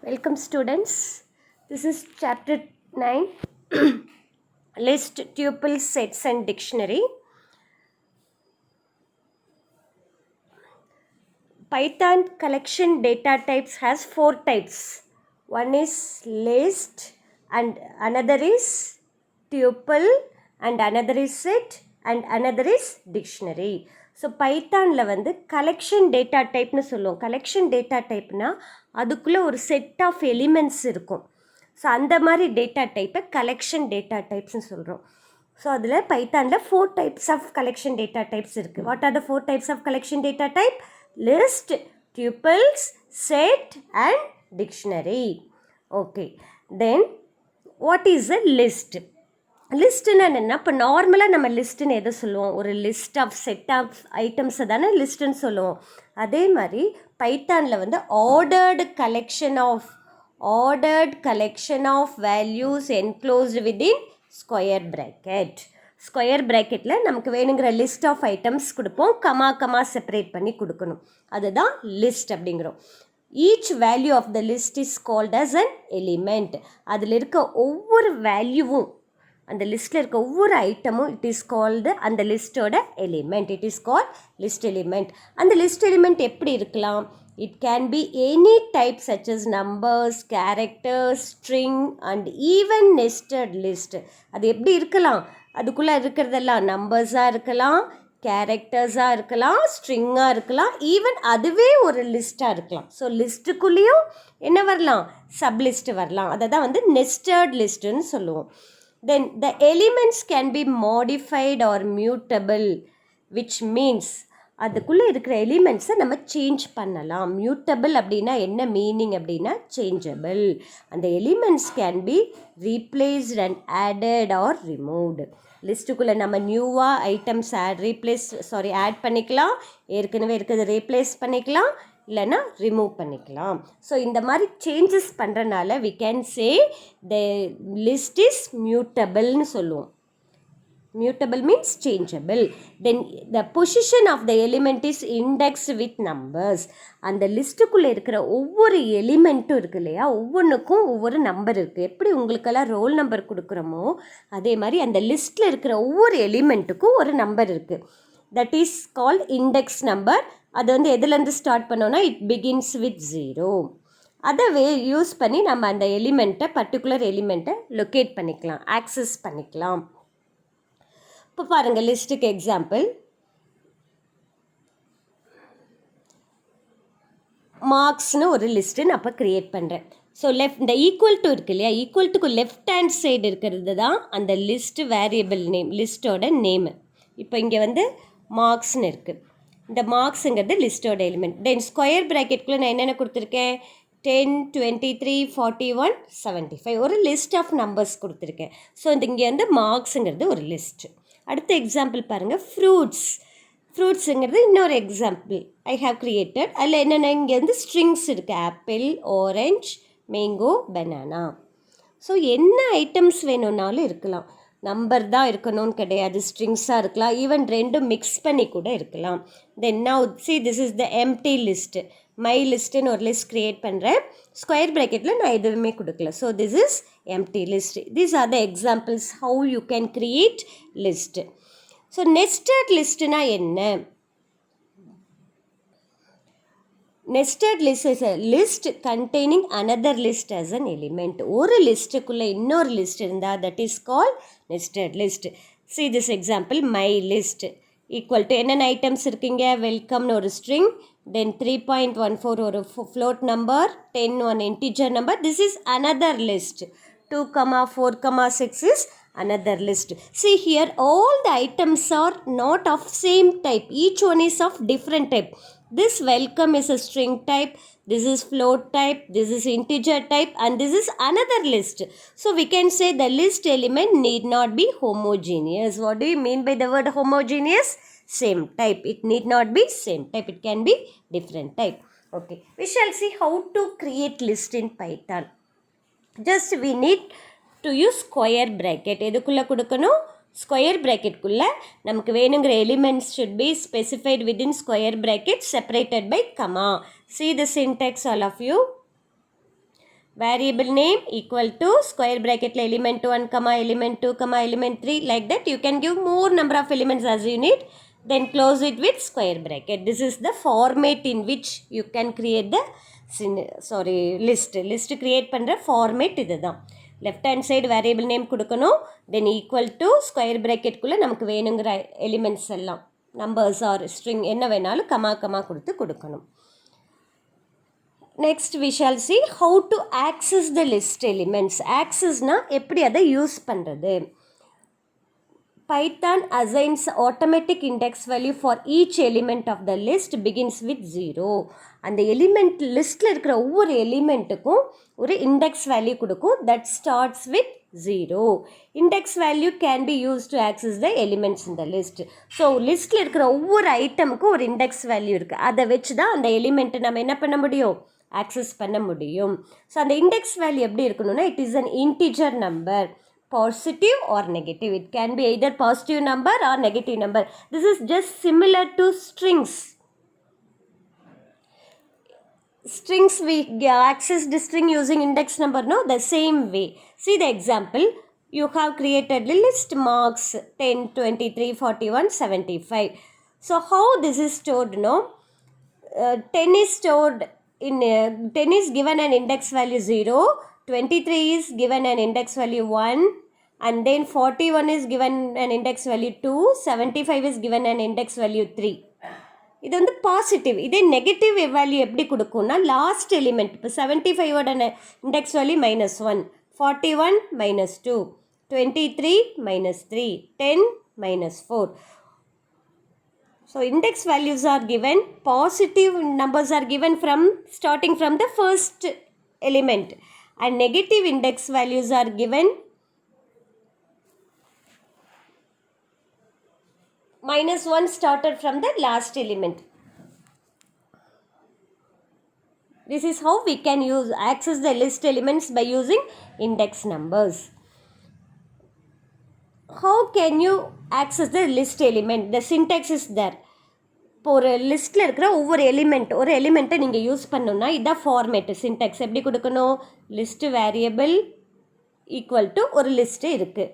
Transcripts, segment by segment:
Welcome students. This is chapter 9 list tuples sets and dictionary. Python collection data types has 4 types. One is list and another is tuple and another is set and another is dictionary. So பைத்தானில் வந்து collection data டைப்னு சொல்லுவோம். Collection data டைப்னால் அதுக்குள்ளே ஒரு set of elements இருக்கும். So அந்த மாதிரி data டைப்பை கலெக்ஷன் டேட்டா டைப்ஸ்னு சொல்கிறோம். ஸோ அதில் பைத்தானில் 4 types of collection data types இருக்குது. What are the 4 types of collection data type? List, tuples, set and dictionary. Okay. Then what is a list? லிஸ்ட்டுன்னு என்னென்னா, இப்போ நார்மலாக நம்ம லிஸ்ட்டுன்னு எதை சொல்லுவோம்? ஒரு லிஸ்ட் ஆஃப் செட் ஆஃப் ஐட்டம்ஸை தானே லிஸ்ட்டுன்னு சொல்லுவோம். அதே மாதிரி பைத்தானில் வந்து ordered collection of values enclosed within square bracket. Square ப்ராக்கெட்டில் நமக்கு வேணுங்கிற லிஸ்ட் ஆஃப் ஐட்டம்ஸ் கொடுப்போம், கமா செப்பரேட் பண்ணி கொடுக்கணும். அதுதான் லிஸ்ட் அப்படிங்கிறோம். Each value of the list is called as an element. அதில் இருக்க ஒவ்வொரு வேல்யூவும், அந்த லிஸ்ட்டில் இருக்க ஒவ்வொரு ஐட்டமும் இட் இஸ் கால்டு அந்த லிஸ்ட்டோட element. It is called list element. அந்த லிஸ்ட் எலிமெண்ட் எப்படி இருக்கலாம்? It can be any type such as numbers, characters, string and even nested list. அது எப்படி இருக்கலாம்? அதுக்குள்ளே இருக்கிறதெல்லாம் நம்பர்ஸாக இருக்கலாம், கேரக்டர்ஸாக இருக்கலாம், ஸ்ட்ரிங்காக இருக்கலாம், ஈவன் அதுவே ஒரு லிஸ்ட்டாக இருக்கலாம். ஸோ லிஸ்ட்டுக்குள்ளேயும் என்ன வரலாம்? சப்லிஸ்ட் வரலாம். அதை தான் வந்து நெஸ்டட் லிஸ்ட்டுன்னு சொல்லுவோம். Then the elements can be modified or mutable, which means அதுக்குள்ளே இருக்கிற எலிமெண்ட்ஸை நம்ம சேஞ்ச் பண்ணலாம். மியூட்டபிள் அப்படின்னா என்ன மீனிங் அப்படின்னா சேஞ்சபிள். அந்த elements can be replaced and added or removed. லிஸ்ட்டுக்குள்ளே நம்ம நியூவாக ஐட்டம்ஸ் ஆட் பண்ணிக்கலாம், ஏற்கனவே இருக்கிறது ரீப்ளேஸ் பண்ணிக்கலாம், இல்லைன்னா ரிமூவ் பண்ணிக்கலாம். ஸோ இந்த மாதிரி சேஞ்சஸ் பண்ணுறனால we can say the list is மியூட்டபிள்னு சொல்லுவோம். Mutable means changeable. Then the position of the element is indexed with numbers. அந்த லிஸ்ட்டுக்குள்ளே இருக்கிற ஒவ்வொரு எலிமெண்ட்டும் இருக்குது இல்லையா, ஒவ்வொன்றுக்கும் ஒவ்வொரு நம்பர் இருக்குது. எப்படி உங்களுக்கெல்லாம் ரோல் நம்பர் கொடுக்குறோமோ அதே மாதிரி அந்த லிஸ்ட்டில் இருக்கிற ஒவ்வொரு எலிமெண்ட்டுக்கும் ஒரு நம்பர் இருக்குது. That is called index number. அது வந்து எதுலேருந்து ஸ்டார்ட் பண்ணோன்னா இட் பிகின்ஸ் வித் 0. அதை யூஸ் பண்ணி நம்ம அந்த எலிமெண்ட்டை, பர்டிகுலர் எலிமெண்ட்டை லொக்கேட் பண்ணிக்கலாம், ஆக்சஸ் பண்ணிக்கலாம். இப்போ பாருங்கள், லிஸ்ட்டுக்கு எக்ஸாம்பிள் மார்க்ஸ்னு ஒரு லிஸ்ட்டு நான் இப்போ க்ரியேட் பண்ணுறேன். ஸோ இந்த ஈக்குவல் டு இருக்கு இல்லையா, ஈக்குவல் டுக்கு லெஃப்ட் ஹேண்ட் சைடு இருக்கிறது தான் அந்த லிஸ்ட்டு வேரியபிள் நேம், லிஸ்ட்டோட நேமு. இப்போ இங்கே வந்து மார்க்ஸ்னு இருக்குது. இந்த மார்க்ஸுங்கிறது லிஸ்ட்டோட எலிமெண்ட். தென் ஸ்கொயர் ப்ராக்கெட்குள்ளே நான் என்னென்ன கொடுத்துருக்கேன்? 10, 23, 41, 75 ஒரு லிஸ்ட் ஆஃப் நம்பர்ஸ் கொடுத்துருக்கேன். ஸோ இங்கே வந்து மார்க்ஸுங்கிறது ஒரு லிஸ்ட்டு. அடுத்த எக்ஸாம்பிள் பாருங்கள், ஃப்ரூட்ஸுங்கிறது இன்னொரு எக்ஸாம்பிள் ஐ ஹாவ் க்ரியேட்டட். அதில் என்னென்ன இங்கே வந்து ஸ்ட்ரிங்ஸ் இருக்குது, apple, orange, mango, banana. So என்ன ஐட்டம்ஸ் வேணும்னாலும் இருக்கலாம், நம்பர் தான் இருக்கணும்னு கிடையாது, ஸ்ட்ரிங்ஸாக இருக்கலாம், ஈவன் ரெண்டும் மிக்ஸ் பண்ணி கூட இருக்கலாம். Then now see this is the empty list. My லிஸ்ட்டுன்னு ஒரு லிஸ்ட் க்ரியேட் பண்ணுறேன். ஸ்கொயர் ப்ராக்கெட்டில் நான் எதுவுமே கொடுக்கல. So this is empty list. These are the examples how you can create list. So nested லிஸ்ட்டுனா என்ன? Nested list is a list containing another list as an element. ஒரு லிஸ்ட்டுக்குள்ளே இன்னொரு லிஸ்ட் இருந்தால் that is called nested list. See this example, my list equal to என்னென்ன items இருக்கீங்க? வெல்கம்னு ஒரு string, தென் 3.14 ஒரு float number, 10 one integer number. This is another list. 2, 4, 6 is another list. See here all the items are not of same type. Each one is of different type. This welcome is a string type, this is float type, this is integer type, and this is another list. So we can say the list element need not be homogeneous. What do you mean by the word homogeneous? Same type. It need not be same type. It can be different type. Okay. We shall see how to create list in Python. Just we need to use square bracket. எதுக்குள்ளே கொடுக்கணும்? Square ப்ராக்கெட்குள்ளே நமக்கு வேணுங்கிற elements should be specified within square bracket separated by comma. See the syntax all of you. variable name equal to square bracket element 1 comma element 2 comma element 3, like that you can give more number of elements as you need, then close it with square bracket. This is the format in which you can create the list create பண்ற format இதுதான். left hand side variable name கொடுக்கணும், then equal to square bracket குள்ள நமக்கு வேணுங்கிற elements எல்லாம் numbers or string என்ன வேணாலும் comma comma கொடுக்கணும். Next we shall see how to access the list elements. Access na எப்படி அதை யூஸ் பண்ணுறது. Python assigns automatic index value for each element of the list begins with 0. அந்த element லிஸ்ட்டில் இருக்கிற ஒவ்வொரு எலிமெண்ட்டுக்கும் ஒரு இண்டெக்ஸ் வேல்யூ கொடுக்கும், that starts with 0. Index value can be used to access the elements in the list. So லிஸ்ட்டில் இருக்கிற ஒவ்வொரு ஐட்டமுக்கும் ஒரு இண்டெக்ஸ் வேல்யூ இருக்குது, அதை வச்சு தான் அந்த எலிமெண்ட்டை நம்ம என்ன பண்ண முடியும், ஆக்சஸ் பண்ண முடியும். ஸோ அந்த இண்டெக்ஸ் வேல்யூ எப்படி இருக்கணும்னா, it is an integer number, positive or negative. It can be either positive number or negative number. This is just similar to strings. Strings we access the string using index number, no, the same way. See the example. You have created a list marks 10, 23, 41, 75. So how this is stored, no? 10 is stored in 10 is given an index value 0, 23 is given an index value 1, and then 41 is given an index value 2, 75 is given an index value 3. இது வந்து positive. இதே negative value எப்படி கொடுக்கும்னா, last element இப்போ 75ஓட index value -1, 41 -2, 23 -3, 10 -4. So index values are given, positive numbers are given from starting from the first element, and negative index values are given -1 started from the last element. This is how we can access the list elements by using index numbers. How can you access the list element? The syntax is there. இப்போ ஒரு லிஸ்ட்டில் இருக்கிற ஒவ்வொரு ஒரு எலிமெண்ட்டை நீங்கள் use பண்ணணுன்னா இதான் format. Sintex எப்படி கொடுக்கணும், லிஸ்ட்டு வேரியபிள் ஈக்குவல் டு ஒரு லிஸ்ட்டு இருக்குது.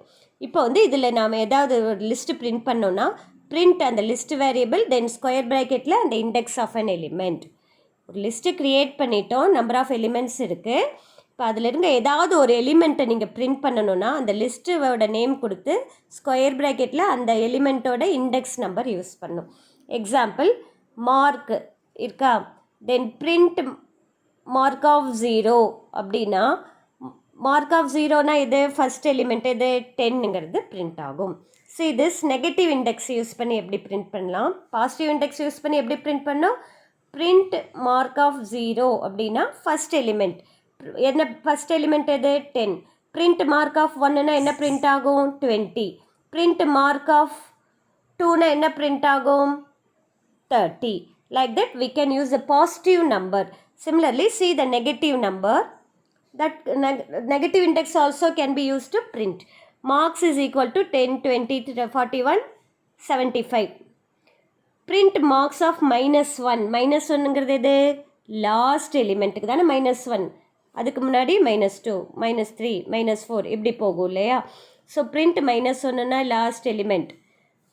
இப்போ வந்து இதில் நாம் ஏதாவது ஒரு லிஸ்ட்டு பிரிண்ட் பண்ணோன்னா, பிரிண்ட் அந்த லிஸ்ட் வேரியபிள், தென் ஸ்கொயர் ப்ராக்கெட்டில் அந்த இண்டெக்ஸ் ஆஃப் அன் எலிமெண்ட். ஒரு லிஸ்ட்டு க்ரியேட் பண்ணிட்டோம், நம்பர் ஆஃப் எலிமெண்ட்ஸ் இருக்குது. இப்போ அதில் இருந்த ஏதாவது ஒரு எலிமெண்ட்டை நீங்கள் பிரிண்ட் பண்ணணுன்னா அந்த லிஸ்ட்டோட நேம் கொடுத்து ஸ்கொயர் ப்ராக்கெட்டில் அந்த எலிமெண்ட்டோட இண்டெக்ஸ் நம்பர் யூஸ் பண்ணணும். எக்ஸாம்பிள், மார்க் இருக்கா, தென் பிரிண்ட் மார்க் ஆஃப் 0 அப்படின்னா, மார்க் ஆஃப் 0னா இது ஃபஸ்ட் எலிமெண்ட், இது 10ங்கிறது பிரிண்ட் ஆகும். So this negative index use பண்ணி எப்படி பிரிண்ட் பண்ணலாம், பாசிட்டிவ் இண்டெக்ஸ் யூஸ் பண்ணி எப்படி பிரிண்ட் பண்ணோம், பிரிண்ட் மார்க் ஆஃப் 0 அப்படின்னா ஃபஸ்ட் எலிமெண்ட் என்ன, ஃபஸ்ட் எலிமெண்ட் எது 10, பிரிண்ட் மார்க் ஆஃப் 1னா என்ன பிரிண்ட் ஆகும் 20, பிரிண்ட் மார்க் ஆஃப் 2னா என்ன பிரிண்ட் ஆகும் 30. Like that we can use a positive number. Similarly, see the negative number, that negative index also can be used to print. Marks is equal to 10, 20, 41, 75. Print marks of -1. -1ங்கிறது எது, last எலிமெண்ட்டுக்கு தானே -1, அதுக்கு முன்னாடி -2, -3, -4 இப்படி போகும் இல்லையா. So print -1னா last element,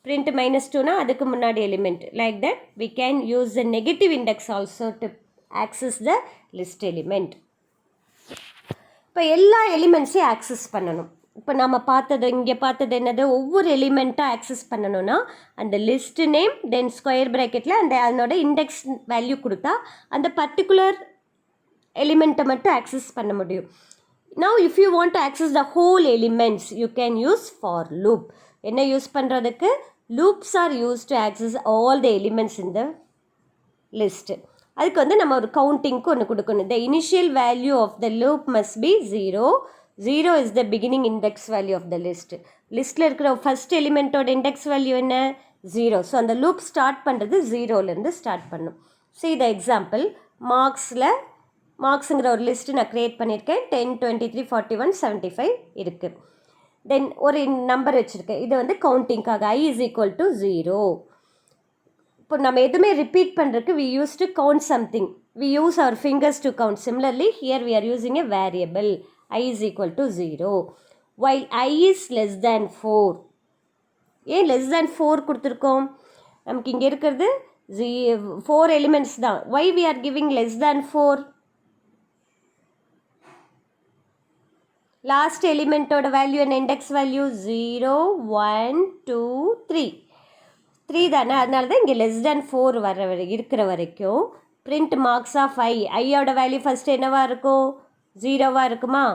print -2னா அதுக்கு முன்னாடி element. Like that we can use the negative index also to access the list element. இப்போ எல்லா எலிமெண்ட்ஸையும் ஆக்சஸ் பண்ணணும். இப்போ நம்ம இங்கே பார்த்தது என்னது, ஒவ்வொரு எலிமெண்ட்டாக ஆக்சஸ் பண்ணணும்னா அந்த லிஸ்ட் நேம், தென் ஸ்கொயர் ப்ராக்கெட்டில் அதனோட இண்டெக்ஸ் வேல்யூ கொடுத்தா அந்த பர்டிகுலர் எலிமெண்ட்டை மட்டும் ஆக்சஸ் பண்ண முடியும். Now if you want to access the whole elements, you can use for loop. என்ன யூஸ் பண்ணுறதுக்கு, loops are used to access all the elements in the list. அதுக்கு வந்து நம்ம ஒரு கவுண்டிங்க்கு ஒன்று கொடுக்கணும். The initial value of the loop must be 0. 0 is the beginning index value of the list. லிஸ்ட்டில் இருக்கிற ஃபஸ்ட் எலிமெண்ட்டோட இண்டெக்ஸ் வேல்யூ என்ன 0. ஸோ அந்த லூப் ஸ்டார்ட் பண்ணுறது 0லேருந்து ஸ்டார்ட் பண்ணும். See the example, மார்க்ஸுங்கிற ஒரு லிஸ்ட்டு நான் க்ரியேட் பண்ணியிருக்கேன். 10, 23, 41, 75 இருக்குது. தென் ஒரு நம்பர் வச்சுருக்கேன், இது வந்து கவுண்டிங்காக I is equal to 0. இப்போ நம்ம எதுவுமே ரிப்பீட் பண்ணுறதுக்கு we used to count something. we use our fingers to count. Similarly, here we are using a variable I is equal to 0. While I is less than 4. ஏன் less than 4 கொடுத்துருக்கோம்? நமக்கு இங்கே இருக்கிறது 4 elements தான். Why we are giving less than 4? Last element oda value and index value 0, 1, 2, 3. 3 தானே, அதனால தான் இங்கே less than 4 இருக்கிற வரைக்கும் print marks of I. ஐயோட வேல்யூ ஃபஸ்ட் என்னவா இருக்கும்? 0வா இருக்குமா?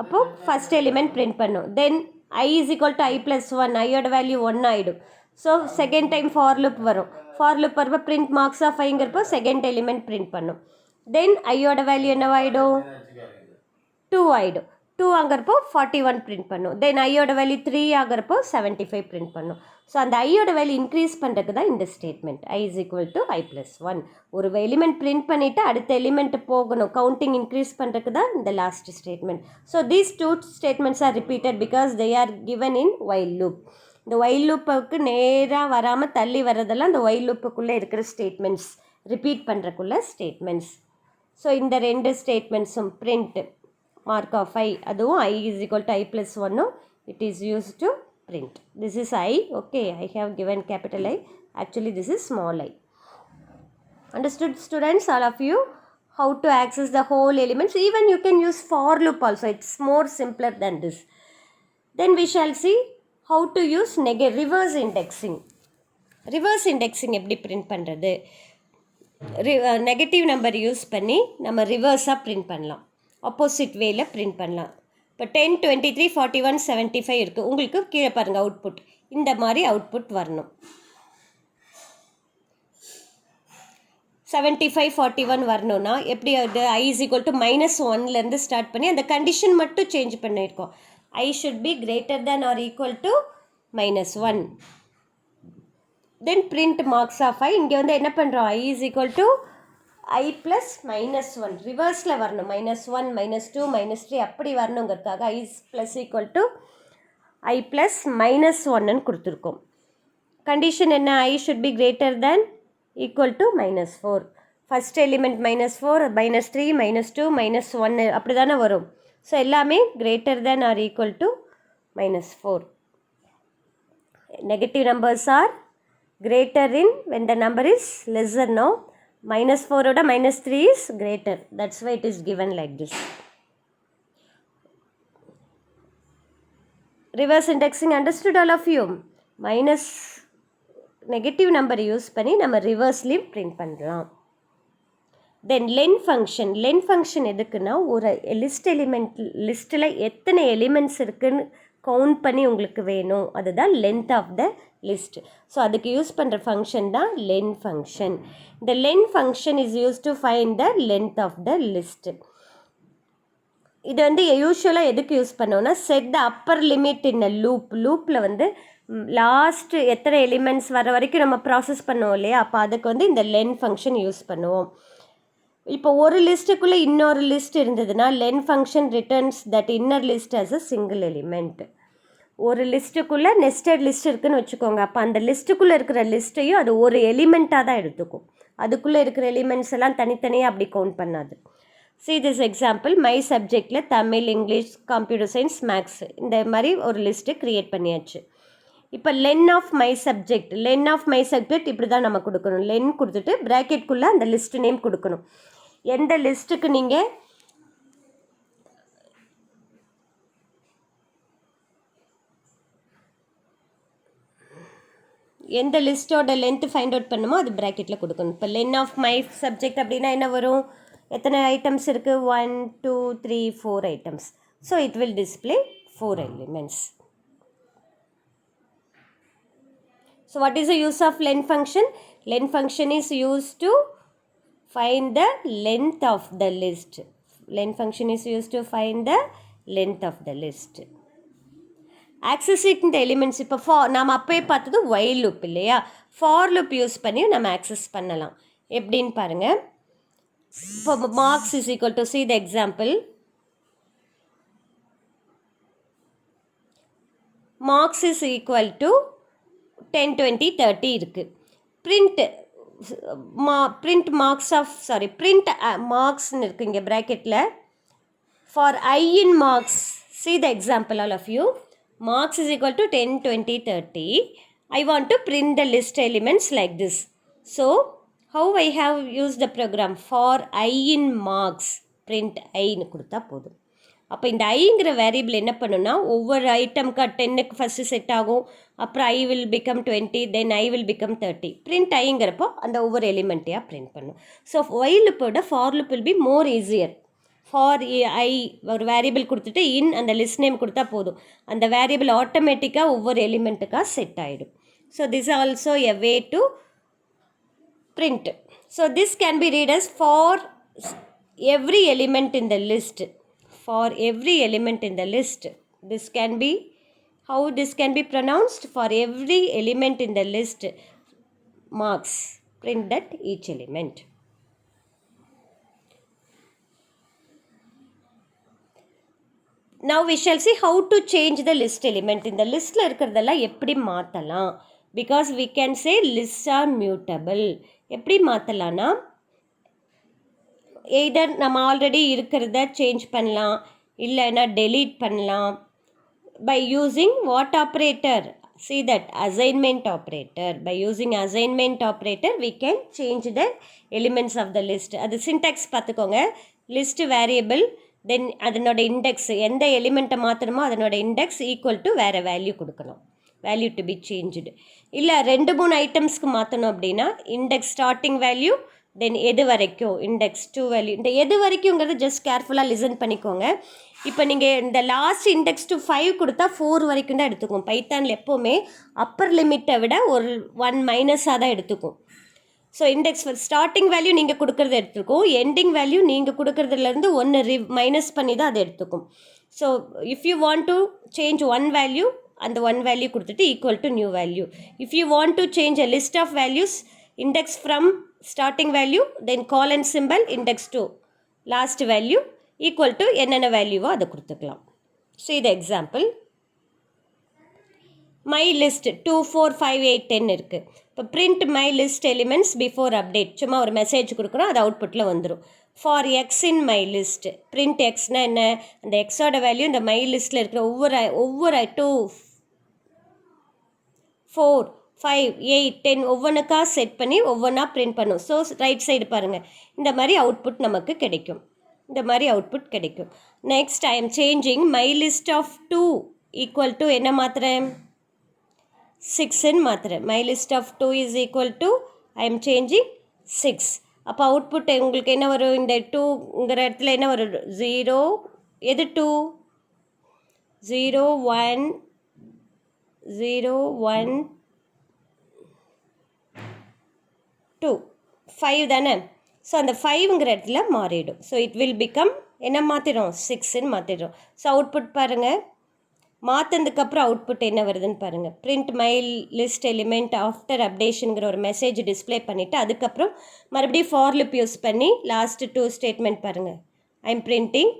அப்போது ஃபஸ்ட் எலிமெண்ட் பிரிண்ட் பண்ணும். தென் I is equal to I plus 1. ஐயோட வேல்யூ 1 ஆகிடும். So second time for loop வரும். ஃபார் லுப் வரப்போ print marks of Iங்கிறப்போ செகண்ட் எலிமெண்ட் பிரிண்ட் பண்ணும். தென் ஐயோட வேல்யூ என்னவாயிடும்? 2 ஆகிடும். 2 ஆகிறப்போ 41 பிரிண்ட் பண்ணும். தென் ஐயோட வேல்யூ 3 ஆகிறப்போ 75 பிரிண்ட் பண்ணும். ஸோ அந்த ஐயோட வேல்யூ இன்க்ரீஸ் பண்ணுறதுக்கு தான் இந்த statement I is equal to I plus 1. ஒரு எலிமெண்ட் பிரிண்ட் பண்ணிவிட்டு அடுத்த எலிமெண்ட் போகணும். கவுண்டிங் இன்க்ரீஸ் பண்ணுறதுக்கு தான் இந்த last statement. So these 2 statements are repeated because they are given in while loop. இந்த while loopக்கு நேராக வராமல் தள்ளி வர்றதெல்லாம் இந்த while loopக்குள்ளே இருக்கிற ஸ்டேட்மெண்ட்ஸ், ரிப்பீட் பண்ணுறக்குள்ள ஸ்டேட்மெண்ட்ஸ். ஸோ இந்த 2 ஸ்டேட்மெண்ட்ஸும் print mark of I, அதுவும் I is equal to I plus 1, it is used to print. This is I, okay, I have given capital I, actually this is small I. Understood students, all of you, how to access the whole elements? Even you can use for loop also, it's more simpler than this. Then we shall see how to use reverse indexing. Reverse indexing எப்படி print பண்ணுறது? Negative number use பண்ணி நம்ம ரிவர்ஸாக print பண்ணலாம், opposite வேயில் print பண்ணலாம். இப்போ 10, 23, 41, 75 இருக்குது. உங்களுக்கு கீழே பாருங்கள் அவுட்புட், இந்த மாதிரி அவுட்புட் வரணும். 75, 41 வரணும்னா எப்படி? அது I is equal to -1லேருந்து ஸ்டார்ட் பண்ணி அந்த கண்டிஷன் மட்டும் சேஞ்ச் பண்ணியிருக்கோம். I should be greater than or equal to -1. Then print marks of I. இங்கே வந்து என்ன பண்ணுறோம்? I is equal to I plus -1. ரிவர்ஸில் வரணும். -1, -2, -3 அப்படி வரணுங்கிறதுக்காக I plus equal to I plus -1ன்னு கொடுத்துருக்கோம். கண்டிஷன் என்ன? I should be greater than equal to -4. First element -4, -3, -2, -1 அப்படி தானே வரும். ஸோ எல்லாமே greater than or equal to -4. Negative numbers are greater in when the number is lesser now. -4 oda -3 is greater. That's why it is given like this. Reverse indexing understood all of you? Minus negative number use பண்ணி நம்ம ரிவர்ஸ்லேயும் print பண்ணலாம். தென் len function. Len function எதுக்குன்னா ஒரு லிஸ்ட்டில் எத்தனை elements இருக்குதுன்னு count பண்ணி உங்களுக்கு வேணும், அதுதான் length of the list. So அதுக்கு யூஸ் பண்ணுற ஃபங்க்ஷன் தான் லென் ஃபங்க்ஷன். இந்த len function is use to find the length of the list. இது வந்து யூஸ்வலாக எதுக்கு யூஸ் பண்ணோன்னா set the upper limit in a லூப்பில் வந்து லாஸ்ட்டு எத்தனை எலிமெண்ட்ஸ் வர வரைக்கும் நம்ம ப்ராசஸ் பண்ணுவோம் இல்லையா, அப்போ அதுக்கு வந்து இந்த லென் ஃபங்க்ஷன் யூஸ் பண்ணுவோம். இப்போ ஒரு லிஸ்ட்டுக்குள்ளே இன்னொரு லிஸ்ட் இருந்ததுன்னா len function returns that inner list as a single element. ஒரு லிஸ்ட்டுக்குள்ளே நெஸ்டட் லிஸ்ட் இருக்குதுன்னு வச்சுக்கோங்க. அப்போ அந்த லிஸ்ட்டுக்குள்ளே இருக்கிற லிஸ்ட்டையும் அது ஒரு எலிமெண்ட்டாக தான் எடுத்துக்கும். அதுக்குள்ளே இருக்கிற எலிமெண்ட்ஸ் எல்லாம் தனித்தனியாக அப்படி கவுண்ட் பண்ணாது. See this example, மை சப்ஜெக்டில் Tamil, English, computer science, maths இந்த மாதிரி ஒரு லிஸ்ட்டு க்ரியேட் பண்ணியாச்சு. இப்போ லென் ஆஃப் மை சப்ஜெக்ட் இப்படி தான் நம்ம கொடுக்கணும். லென் கொடுத்துட்டு ப்ராக்கெட்குள்ளே அந்த லிஸ்ட் நேம் கொடுக்கணும். எந்த லிஸ்ட்டுக்கு நீங்கள் எந்த லிஸ்ட்டோட லென்த்து ஃபைண்ட் அவுட் பண்ணுமோ அது ப்ராக்கெட்டில் கொடுக்கணும். இப்போ லென் ஆஃப் மை சப்ஜெக்ட் அப்படின்னா என்ன வரும்? எத்தனை ஐட்டம்ஸ் இருக்குது? 1, 2, 3, 4 items. So it will display 4 elements. So what is the use of len function? Len function is used to find the length of the list. Len function is used to find the length of the list. Accessing the elements. இப்போ நாம் அப்போயே பார்த்தது while loop இல்லையா, for loop use பண்ணி நம்ம access பண்ணலாம். எப்படின்னு பாருங்கள். இப்போ marks is equal to, see the example. marks is equal to 10, 20, 30 இருக்குது. print print marks of print marks இருக்குங்க bracketல for I in marks. See the example all of you. Marks is equal to 10, 20, 30. I want to print the list elements like this. So how I have used the program for I in marks print I னு கொடுத்தா போதும். அப்போ இந்த ஐங்கிற variable என்ன பண்ணுன்னா ஒவ்வொரு ஐட்டம்க்கு 10க்கு first set ஆகும், அப்புறம் I will become 20, then I will become 30. Print ஐங்கிறப்போ அந்த ஒவ்வொரு எலிமெண்ட்டையாக பிரிண்ட் பண்ணும். ஸோ ஒயில் லுப்போட for loop will be more easier. For I ஒரு வேரியபிள் கொடுத்துட்டு இன் அந்த லிஸ்ட் நேம் கொடுத்தா போதும், அந்த வேரியபிள் ஆட்டோமேட்டிக்காக ஒவ்வொரு எலிமெண்ட்டுக்காக செட் ஆகிடும். So this also a way to print. So this can be read as for every element in the list. For every element in the list. This can be, how this can be pronounced? For every element in the list, marks. Print that each element. Now we shall see how to change the list element. In the list la irukradella eppadi maathalam, because we can say lists are mutable. எப்படி மாற்றலான்னா either நம்ம already இருக்கிறத change பண்ணலாம், இல்லைன்னா delete பண்ணலாம் by using what operator? See that assignment operator. By using assignment operator we can change the elements of the list. அது syntax பார்த்துக்கோங்க. list variable then அதனோட index, எந்த எலிமெண்ட்டை மாற்றணுமோ அதனோட இண்டெக்ஸ் ஈக்குவல் டு வேறு வேல்யூ கொடுக்கணும், வேல்யூ டு பி சேஞ்சுடு. இல்லை 2-3 ஐட்டம்ஸ்க்கு மாற்றணும் அப்படின்னா இண்டெக்ஸ் ஸ்டார்டிங் வேல்யூ தென் எது வரைக்கும் இண்டெக்ஸ் 2 வேல்யூ. இந்த எது வரைக்குங்கிறது ஜஸ்ட் கேர்ஃபுல்லாக லிசன் பண்ணிக்கோங்க. இப்போ நீங்கள் இந்த லாஸ்ட் இண்டெக்ஸ் டு 5 கொடுத்தா 4 வரைக்கும் தான் எடுத்துக்கும். பைத்தானில் எப்போவுமே அப்பர் லிமிட்டை விட ஒரு 1 மைனஸாக தான் எடுத்துக்கும். ஸோ இண்டெக்ஸ் ஸ்டார்டிங் வேல்யூ நீங்கள் கொடுக்குறது எடுத்துக்கும், எண்டிங் வேல்யூ நீங்கள் கொடுக்குறதுலேருந்து 1 மைனஸ் பண்ணி தான் அதை எடுத்துக்கும். So if you want to change 1 value, அந்த 1 வேல்யூ கொடுத்துட்டு equal to new value. If you want to change a list of values, index from starting value then colon simple index to last value equal to என்னென்ன வேல்யூவோ அதை கொடுத்துக்கலாம். So இது example. My list 2, 4, 5, 8, 10 இருக்குது. இப்போ print my list elements before update, சும்மா ஒரு message கொடுக்குறோம், அது அவுட்புட்டில் வந்துடும். For x in my list, print எக்ஸ்னால் என்ன, அந்த எக்ஸோட வேல்யூ இந்த மை லிஸ்ட்டில் இருக்கிற ஒவ்வொரு 2, 4, 5, 8, 10 ஒவ்வொன்றுக்காக செட் பண்ணி ஒவ்வொன்றா பிரிண்ட் பண்ணும். ஸோ ரைட் சைடு பாருங்கள், இந்த மாதிரி அவுட்புட் நமக்கு கிடைக்கும், இந்த மாதிரி அவுட்புட் கிடைக்கும். Next I am changing my list of 2 equal to என்ன மாத்திரேன், 6ன்னு மாத்திரேன். My list of 2 is equal to I am changing 6. அப்போ அவுட்புட் உங்களுக்கு என்ன வரும், இந்த 2ங்கிற இடத்துல என்ன வரும், 0, எது 2, 0, 1, 0, 1, 2, 5 தானே. ஸோ அந்த 5ங்கிற இடத்துல மாறிடும். ஸோ இட் வில் பிகம் என்ன மாற்றிடும், 6ன்னு மாற்றிடும். ஸோ அவுட்புட் பாருங்கள், மாற்றினதுக்கப்புறம் அவுட்புட் என்ன வருதுன்னு பாருங்கள். Print my list element after அப்டேஷனுங்கிற ஒரு மெசேஜ் டிஸ்பிளே பண்ணிவிட்டு அதுக்கப்புறம் மறுபடியும் ஃபார் லுப் யூஸ் பண்ணி லாஸ்ட் 2 ஸ்டேட்மெண்ட் பாருங்கள். I am printing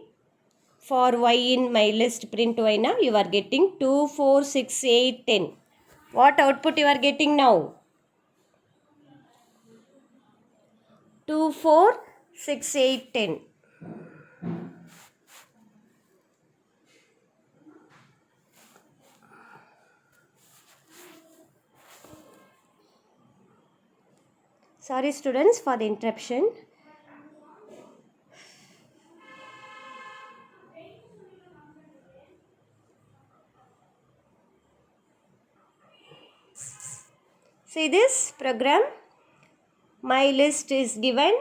for y in my list, print y now you are getting 2, 4, 6, 8, 10. What output you are getting now? 2, 4, 6, 8, 10. Sorry students for the interruption. See this program, my list is given.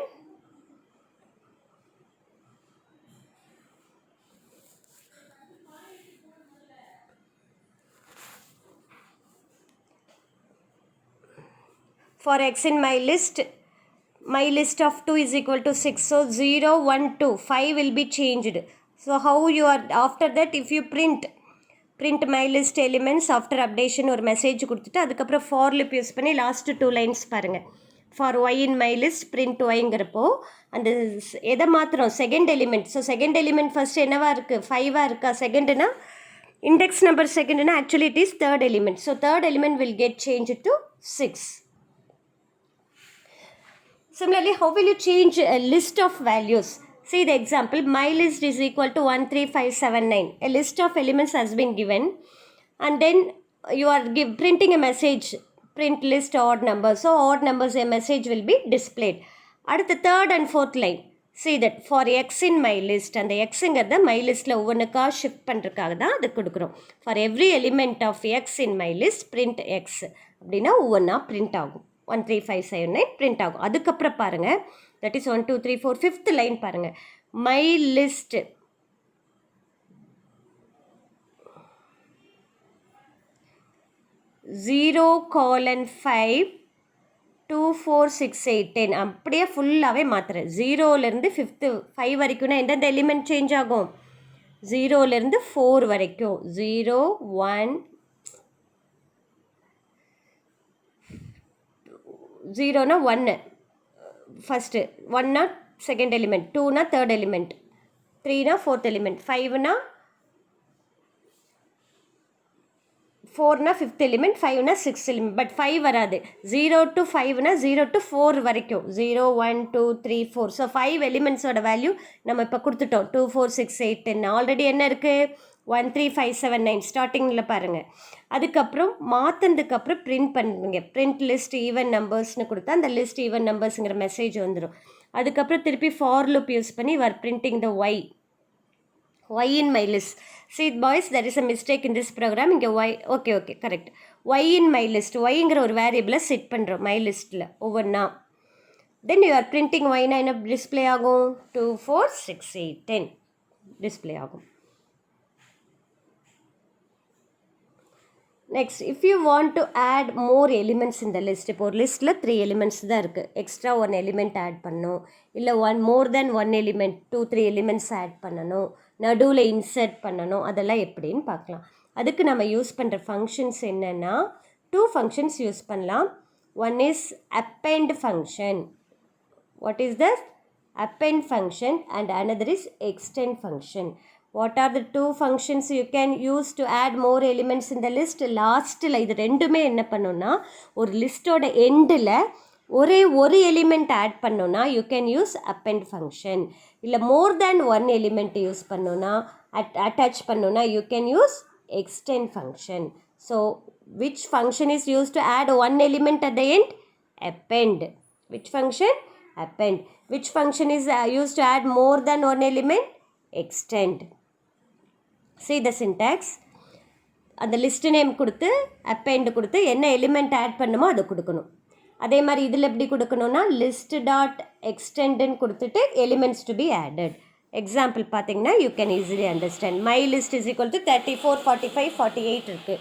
For x in my list of 2 is equal to 6. So 0, 1, 2, 5 will be changed. So how you are, after that if you print my list elements after updation ஒரு message கொடுத்துட்டு அதுக்கப்புறம் for loop use பண்ணி last 2 lines பாருங்கள். For y in my list print ஒய்ங்கிறப்போ அந்த எதை மாத்திரம் second element. So second element first என்னவா இருக்குது, 5ஆக இருக்கா, செகண்டுனா இண்டெக்ஸ் நம்பர் செகண்டுனா actually it is third element. So third element will get change to 6. Similarly, how will you change a list of values? See the example, my list is equal to 13579. A list of elements has been given, and then you are printing a message, print list odd numbers. So odd numbers, a message will be displayed. At the third and fourth line, see that for x in my list, and the x ingerda my list la ovunukka shift பண்றதுக்காக தான் அது கொடுக்குறோம். For every element of x in my list, print x அப்படின்னா ஒவ்வொன்றா print ஆகும். 13579 print ஆகும். அதுக்கப்புறம் பாருங்கள், தட் இஸ் 1 2 3 4 ஃபிஃப்த் லைன் பாருங்கள். மை லிஸ்ட் 0:5 2 4 6 8 10 அப்படியே ஃபுல்லாகவே மாற்றுறேன். 0லேருந்து 5 வரைக்கும்னா எந்தெந்த எலிமெண்ட் சேஞ்ச் ஆகும்? 0லேருந்து 4 வரைக்கும். 0 1 0னா 1 ஃபஸ்ட்டு, 1னா செகண்ட் எலிமெண்ட், 2னா தேர்ட் எலிமெண்ட், 3னா ஃபோர்த் எலிமெண்ட், 5னா 4னா ஃபிஃப்த் எலிமெண்ட், 5னா சிக்ஸ்த் எலிமெண்ட். பட் 5 வராது. 0 to 5னா 0 to 4 வரைக்கும். 0 1 2 3 4. ஸோ 5 எலிமெண்ட்ஸோட வேல்யூ நம்ம இப்போ கொடுத்துட்டோம். 2 4 6 8 10. ஆல்ரெடி என்ன இருக்குது? 13579 ஸ்டார்டிங்கில் பாருங்கள். அதுக்கப்புறம் மாற்றினதுக்கப்புறம் பிரிண்ட் பண்ணுவீங்க. பிரிண்ட் லிஸ்ட் ஈவன் நம்பர்ஸ்னு கொடுத்தா அந்த லிஸ்ட் ஈவன் நம்பர்ஸுங்கிற மெசேஜ் வந்துடும். அதுக்கப்புறம் திருப்பி ஃபார் லூப் யூஸ் பண்ணி we're printing the y in my list. See boys, there is a mistake in this program. இங்கே y, okay correct. y in my list, yங்கிற ஒரு வேரியபிளை set பண்ணுறோம் my லிஸ்ட்டில் ஒவ்வொன்றா. then you are printing yனா என்ன display ஆகும்? 2 4 6 8 10 display ஆகும். next, if you want to add more elements in the list, இப்போ ஒரு லிஸ்ட்டில் 3 elements தான் இருக்குது. எக்ஸ்ட்ரா 1 element ஆட் பண்ணணும், இல்லை more than 1 element 2 3 elements add பண்ணணும், நடுவில் இன்சர்ட் பண்ணணும். அதெல்லாம் எப்படின்னு பார்க்கலாம். அதுக்கு நம்ம யூஸ் பண்ணுற ஃபங்க்ஷன்ஸ் என்னென்னா 2 functions யூஸ் பண்ணலாம். One is append function. what is the append function? and another is extend function. what are the 2 functions you can use to add more elements in the list? லாஸ்ட்டில் இது ரெண்டுமே என்ன பண்ணோன்னா, ஒரு லிஸ்ட்டோட எண்டில் ஒரு எலிமெண்ட் ஆட் பண்ணோன்னா you can use append function. இல்லை மோர் தேன் 1 எலிமெண்ட் யூஸ் பண்ணோன்னா, அட்டாச் பண்ணோன்னா you can use extend function. So which function is used to add 1 element at the end? append. which function? append. which function is used to add more than 1 element? extend. see the syntax. அந்த list name கொடுத்து append கொடுத்து என்ன element add பண்ணுமோ அதை கொடுக்கணும். அதே மாதிரி இதில் எப்படி கொடுக்கணும்னா லிஸ்ட் டாட் எக்ஸ்டெண்டுன்னு கொடுத்துட்டு elements to be added. Example பார்த்தீங்கன்னா you can easily understand. My list is equal to 34 45 48 இருக்குது.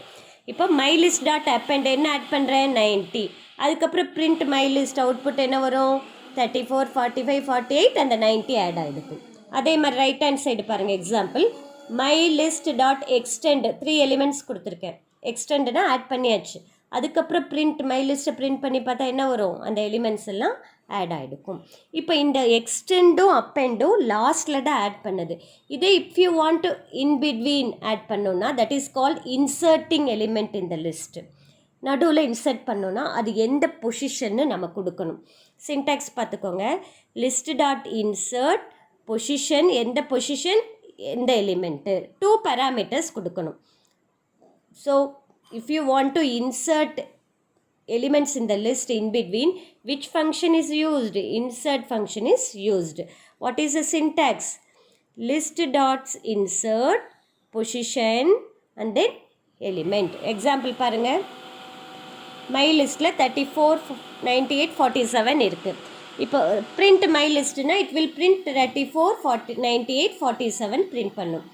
இப்போ மை லிஸ்ட் டாட் append என்ன ஆட் பண்ணுறேன்? 90. அதுக்கப்புறம் பிரிண்ட் மை லிஸ்ட் அவுட்புட் என்ன வரும்? 34 45 48 அந்த 90 ஆட் ஆகிடுது. அதே மாதிரி ரைட் ஹேண்ட் சைடு பாருங்கள். Example, my list dot extend 3 elements கொடுத்துருக்கேன். எக்ஸ்டெண்டுனா ஆட் பண்ணியாச்சு. அதுக்கப்புறம் பிரிண்ட் மை லிஸ்ட்டை பிரிண்ட் பண்ணி பார்த்தா என்ன வரும்? அந்த எலிமெண்ட்ஸ் எல்லாம் ஆட் ஆகிடுக்கும். இப்போ இந்த எக்ஸ்டெண்டும் அப்பெண்டும் லாஸ்ட்டில் தான் ஆட் பண்ணுது. இதே if you want to in between add பண்ணோன்னா that is called inserting element in the list. நடுவில் இன்சர்ட் பண்ணோன்னா அது எந்த பொசிஷன்னு நம்ம கொடுக்கணும். சின்டாக்ஸ் பார்த்துக்கோங்க. லிஸ்ட் டாட் இன்சர்ட் பொசிஷன், எந்த பொசிஷன் எந்த எலிமெண்ட்டு, 2 parameters கொடுக்கணும். So if you want to insert elements in the list in between, which function is used? Insert function is used. What is the syntax? List dots insert position and then element. Example பாருங்க. my listல 34 98 47 இருக்குது. இப்போ print my listனா it will print 34 40 98 47 print பண்ணும்.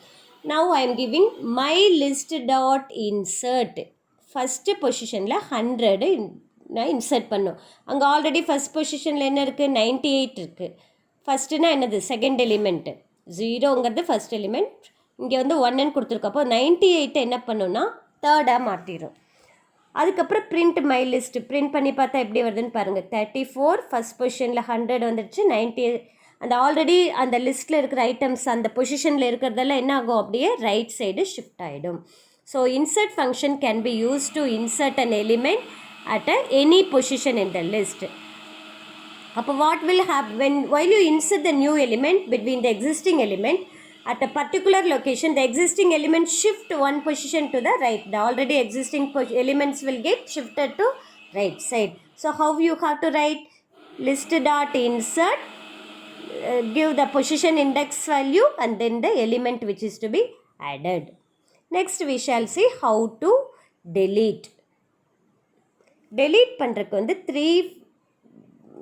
now I am giving my list dot insert. First பொசிஷனில் 100 நான் insert பண்ணும். அங்கே already first பொசிஷனில் என்ன இருக்குது? 98 இருக்குது. ஃபஸ்ட்டுனா என்னது? Second element. 0ங்கிறது ஃபஸ்ட் எலிமெண்ட். இங்கே வந்து 1ன்னு கொடுத்துருக்கப்போ 98 என்ன பண்ணுன்னா தேர்டாக மாற்றிடும். அதுக்கப்புறம் பிரிண்ட் மை லிஸ்ட்டு பிரிண்ட் பண்ணி பார்த்தா எப்படி வருதுன்னு பாருங்கள். 34 ஃபஸ்ட் பொசிஷனில் 100 வந்துடுச்சு. 90 அந்த ஆல்ரெடி அந்த லிஸ்ட்டில் இருக்கிற ஐட்டம்ஸ் அந்த பொசிஷனில் இருக்கிறதெல்லாம் என்ன ஆகும்? அப்படியே ரைட் சைடு ஷிஃப்ட் ஆகிடும். So insert function can be used to insert an element at any position in the list. அப்போ what will happen while you insert the new element between the existing element at a particular location, the existing element shift one position to the right. The already existing elements will get shifted to right side. So how you have to write? List dot insert, give the position index value and then the element which is to be added. Next we shall see how to delete. delete பண்ணுறதுக்கு வந்து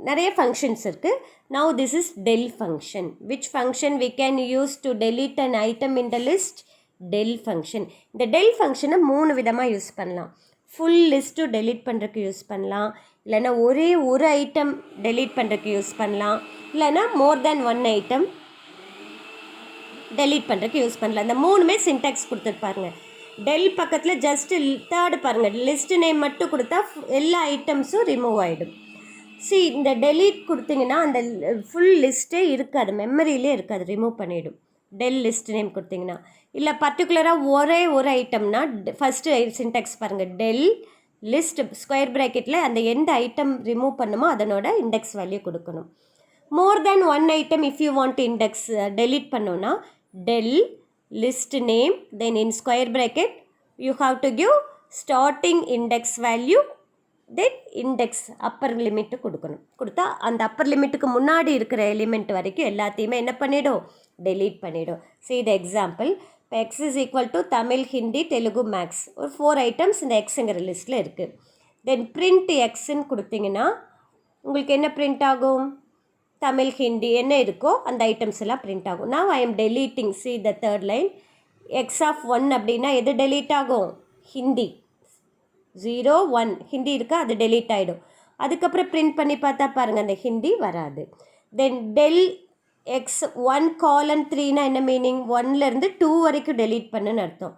நிறைய functions இருக்கு. Now this is del function. Which function we can use to delete an item in the list? Del function. இந்த del function மூணு விதமாக use பண்ணலாம். Full list delete பண்ணுறதுக்கு use பண்ணலாம், இல்லைனா ஒரே ஒரு ஐட்டம் delete பண்ணுறதுக்கு யூஸ் பண்ணலாம், இல்லைனா மோர் தேன் ஒன் ஐட்டம் delete பண்ணுறதுக்கு யூஸ் பண்ணலாம். இந்த மூணுமே சின்டாக்ஸ் கொடுத்துருப்பாருங்க. டெல் பக்கத்தில் ஜஸ்ட்டு தேர்டு பாருங்கள், லிஸ்ட் நேம் மட்டும் கொடுத்தா எல்லா ஐட்டம்ஸும் ரிமூவ் ஆகிடும். இந்த delete கொடுத்தீங்கன்னா அந்த ஃபுல் லிஸ்ட்டே இருக்காது, மெமரியிலே இருக்காது, ரிமூவ் பண்ணிவிடும். டெல் லிஸ்ட் நேம் கொடுத்தீங்கன்னா. இல்லை பர்டிகுலராக ஒரே ஒரு ஐட்டம்னா ஃபஸ்ட்டு சின்டாக்ஸ் பாருங்கள், டெல் லிஸ்ட் ஸ்கொயர் ப்ராக்கெட்டில் அந்த எந்த ஐட்டம் ரிமூவ் பண்ணுமோ அதனோட இண்டெக்ஸ் வேல்யூ கொடுக்கணும். More than one item if you want index delete பண்ணோன்னா del list name, then in square bracket you have to give starting index value, then index upper limit கொடுக்கணும். கொடுத்தா அந்த அப்பர் லிமிட்டுக்கு முன்னாடி இருக்கிற element வரைக்கும் எல்லாத்தையுமே என்ன பண்ணிடும்? delete பண்ணிடும். See the example. இப்போ x is equal to Tamil, Hindi, Telugu, maths, ஒரு 4 ஐட்டம்ஸ் இந்த எக்ஸுங்கிற லிஸ்ட்டில் இருக்குது. தென் print xன்னு கொடுத்தீங்கன்னா உங்களுக்கு என்ன print ஆகும்? தமிழ், ஹிந்தி என்ன இருக்கோ அந்த ஐட்டம்ஸ் எல்லாம் பிரிண்ட் ஆகும். Now I am deleting. See the third line. x of 1 அப்படின்னா எது delete ஆகும்? ஹிந்தி. 0 1 ஹிந்தி இருக்கா, அது delete ஆகிடும். அதுக்கப்புறம் பிரிண்ட் பண்ணி பார்த்தா பாருங்கள், அந்த ஹிந்தி வராது. தென் del x 1:3னா என்ன மீனிங்? 1லேருந்து 2 வரைக்கும் delete பண்ணுன்னு அர்த்தம்.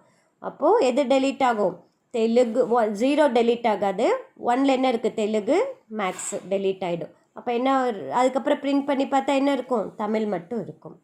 அப்போது எது delete ஆகும்? தெலுங்கு. 0 delete ஆகாது. 1ல் என்ன இருக்குது? தெலுங்கு, மேக்ஸ் delete ஆகிடும். அப்போ என்ன, அதுக்கப்புறம் பிரிண்ட் பண்ணி பார்த்தா என்ன இருக்கும்? தமிழ் மட்டும் இருக்கும்.